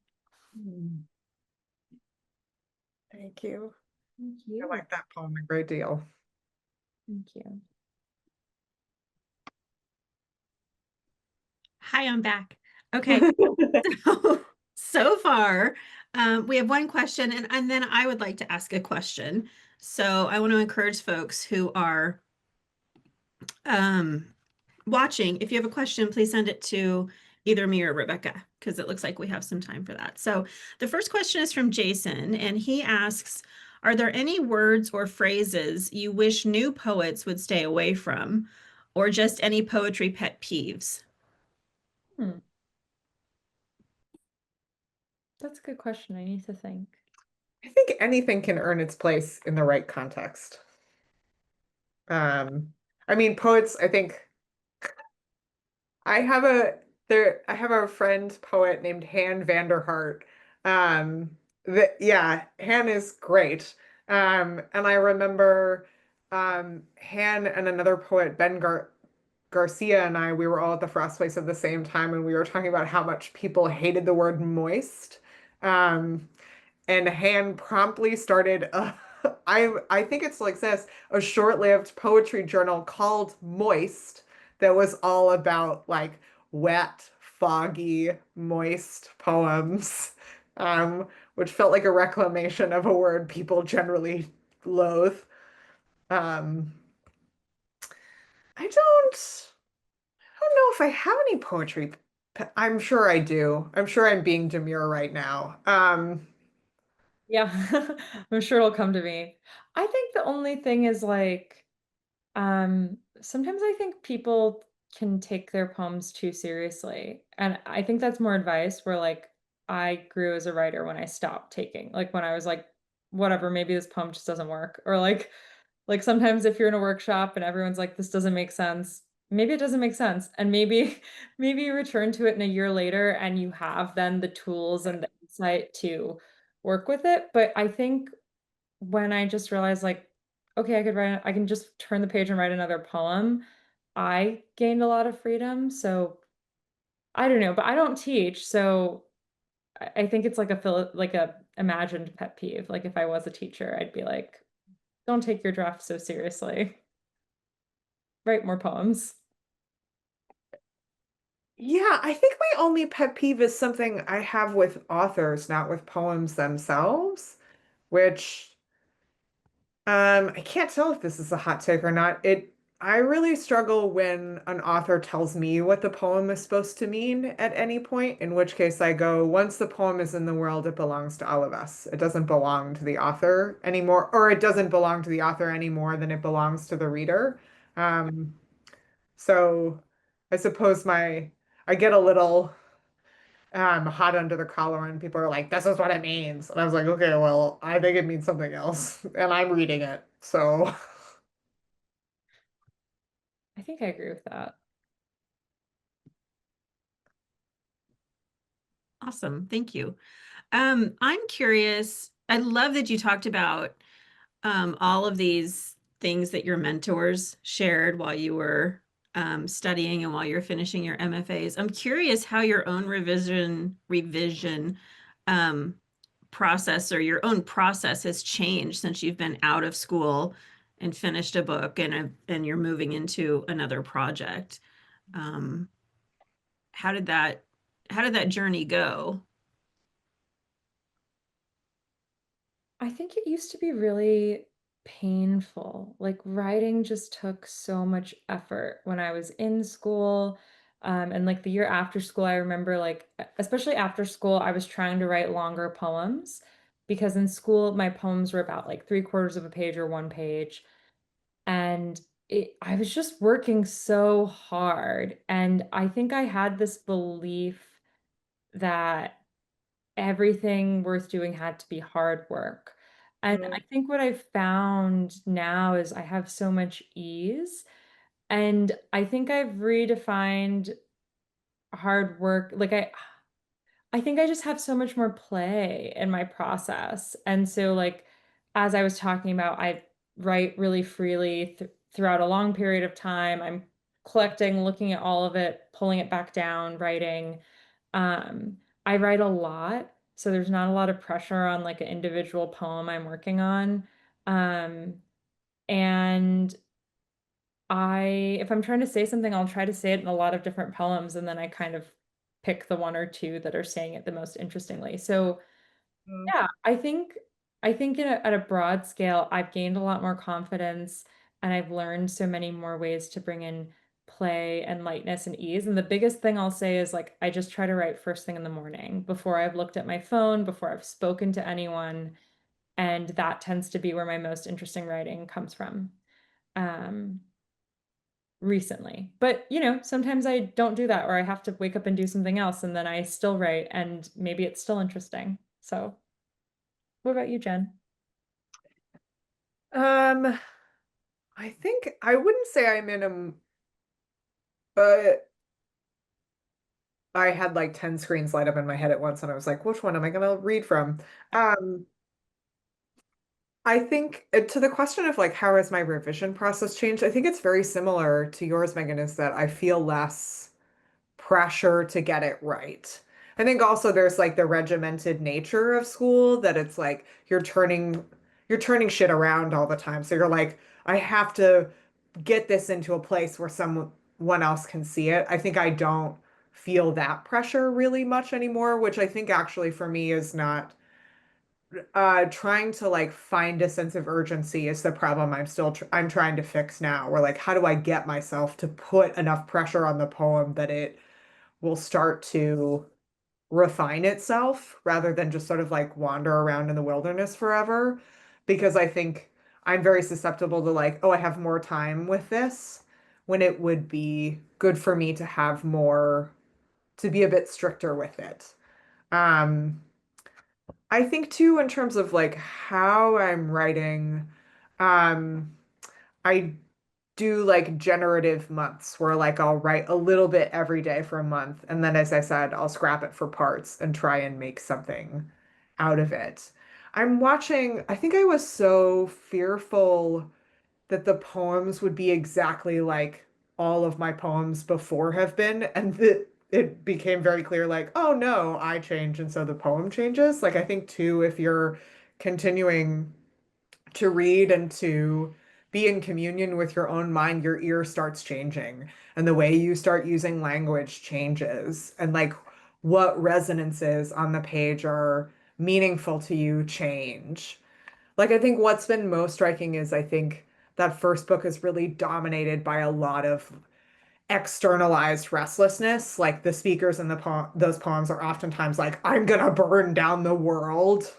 Thank you. Thank I you. like that poem a great deal. Thank you. hi, I'm back. Okay. So far, we have one question, and then I would like to ask a question. So I want to encourage folks who are watching, if you have a question, please send it to either me or Rebecca, because it looks like we have some time for that. So the first question is from Jason, and he asks, are there any words or phrases you wish new poets would stay away from, or just any poetry pet peeves? That's a good question. I need to think. I think anything can earn its place in the right context. I mean, poets, I think I have I have a friend poet named Han Vanderhart. Yeah, Han is great. And I remember Han and another poet, Garcia, and we were all at the Frost Place at the same time, and we were talking about how much people hated the word moist. Um, and Han promptly started I think it's like this, a short-lived poetry journal called Moist that was all about like wet, foggy, moist poems, which felt like a reclamation of a word people generally loathe. Um, I don't know if I have any poetry. I'm sure I do. I'm sure I'm being demure right now. Yeah, I'm sure it'll come to me. I think the only thing is like, sometimes I think people can take their poems too seriously. And I think that's more advice where like I grew as a writer when I stopped taking, like when I was like, whatever, maybe this poem just doesn't work. Or like sometimes if you're in a workshop and everyone's like, this doesn't make sense, maybe it doesn't make sense. And maybe maybe you return to it in a year later and you have then the tools and the insight to work with it. But I think when I just realized like, okay, I can just turn the page and write another poem, I gained a lot of freedom. So I don't know, but I don't teach. So I think it's like like a imagined pet peeve. Like if I was a teacher, I'd be like, don't take your draft so seriously. Write more poems. Yeah, I think my only pet peeve is something I have with authors, not with poems themselves, which I can't tell if this is a hot take or not. I really struggle when an author tells me what the poem is supposed to mean at any point, in which case I go, once the poem is in the world, it belongs to all of us. It doesn't belong to the author anymore, or it doesn't belong to the author any more than it belongs to the reader. Um, so I suppose I get a little hot under the collar and people are like, this is what it means. And I was like, okay, well, I think it means something else. And I'm reading it. So I think I agree with that. Awesome. Thank you. I'm curious. I love that you talked about all of these things that your mentors shared while you were studying and while you're finishing your MFAs. I'm curious how your own revision um, process or your own process has changed since you've been out of school and finished a book and you're moving into another project. Um, how did that journey go? I think it used to be really painful. Like writing just took so much effort when I was in school. And like the year after school, I remember like, especially after school, I was trying to write longer poems because in school, my poems were about like three-quarters of a page or one page. And I was just working so hard. And I think I had this belief that everything worth doing had to be hard work. And I mm, think what I've found now is I have so much ease. And I think I've redefined hard work. I think I just have so much more play in my process. And so like as I was talking about, I write really freely throughout a long period of time. I'm collecting, looking at all of it, pulling it back down, writing. Um, I write a lot, so there's not a lot of pressure on like an individual poem I'm working on. Um, and if I'm trying to say something, I'll try to say it in a lot of different poems, and then I kind of pick the one or two that are saying it the most interestingly. So mm. yeah, I think at a broad scale, I've gained a lot more confidence and I've learned so many more ways to bring in play and lightness and ease. And the biggest thing I'll say is like I just try to write first thing in the morning before I've looked at my phone, before I've spoken to anyone, and that tends to be where my most interesting writing comes from. Um, recently. But, you know, sometimes I don't do that or I have to wake up and do something else and then I still write and maybe it's still interesting. So what about you, Jen? Um, I think I wouldn't say I'm in a I had like 10 screens light up in my head at once, and I was like, which one am I going to read from? Um, I think to the question of like, how has my revision process changed? I think it's very similar to yours, Megan, is that I feel less pressure to get it right. I think also there's like the regimented nature of school that it's like you're turning shit around all the time. So you're like, I have to get this into a place where someone else can see it. I think I don't feel that pressure really much anymore, which I think actually for me is not trying to like find a sense of urgency is the problem I'm trying to fix now. Where like how do I get myself to put enough pressure on the poem that it will start to refine itself rather than just sort of like wander around in the wilderness forever. Because I think I'm very susceptible to like, oh, I have more time with this when it would be good for me to have more, to be a bit stricter with it. Um, I think too, in terms of like how I'm writing, um, I do like generative months where like I'll write a little bit every day for a month. And then, as I said, I'll scrap it for parts and try and make something out of it. I think I was so fearful that the poems would be exactly like all of my poems before have been. And that it became very clear like, oh no, I change. And so the poem changes. Like, I think too, if you're continuing to read and to be in communion with your own mind, your ear starts changing and the way you start using language changes. And like what resonances on the page are meaningful to you change. Like, I think what's been most striking is I think that first book is really dominated by a lot of externalized restlessness. Like the speakers in those poems are oftentimes like, I'm gonna burn down the world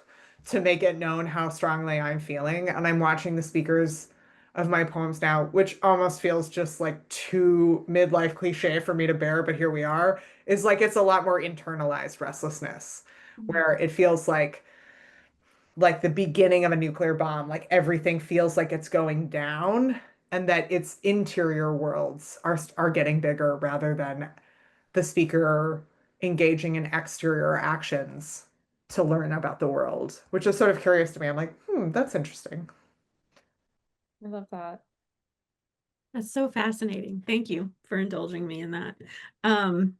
to make it known how strongly I'm feeling. And I'm watching the speakers of my poems now, which almost feels just like too midlife cliche for me to bear, but here we are, is like it's a lot more internalized restlessness, where it feels like the beginning of a nuclear bomb, like everything feels like it's going down and that its interior worlds are getting bigger rather than the speaker engaging in exterior actions to learn about the world, which is sort of curious to me. I'm like, that's interesting. I love that. That's so fascinating. Thank you for indulging me in that. Um,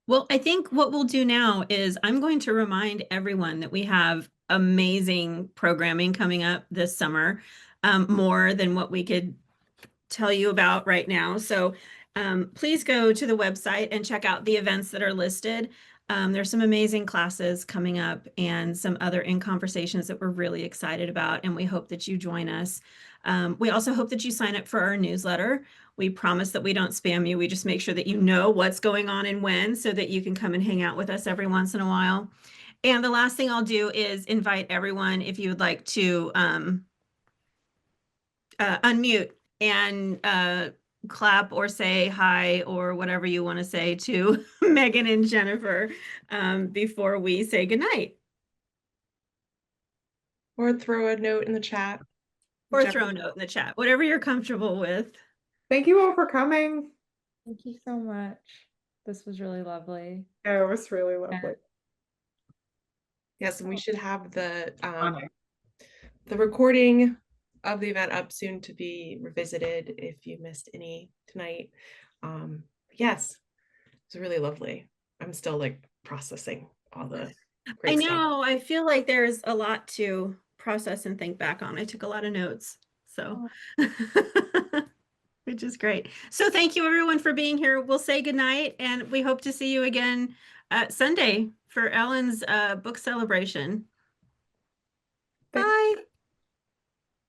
well, I think what we'll do now is I'm going to remind everyone that we have amazing programming coming up this summer, more than what we could tell you about right now. So please go to the website and check out the events that are listed. There's some amazing classes coming up and some other in conversations that we're really excited about, and we hope that you join us. We also hope that you sign up for our newsletter. We promise that we don't spam you. We just make sure that you know what's going on and when so that you can come and hang out with us every once in a while. And the last thing I'll do is invite everyone, if you would like to unmute and clap or say hi or whatever you want to say to Megan and Jennifer before we say goodnight. Or throw a note in the chat. Or throw a note in the chat, whatever you're comfortable with. Thank you all for coming. Thank you so much. This was really lovely. Yeah, it was really lovely. Yes, and we should have the Honor. recording of the event up soon to be revisited if you missed any tonight. Yes, it's really lovely. I'm still like processing all the great I stuff. know, I feel like there's a lot to process and think back on. I took a lot of notes, so which is great. So thank you everyone for being here. We'll say goodnight and we hope to see you again Sunday for Ellen's book celebration.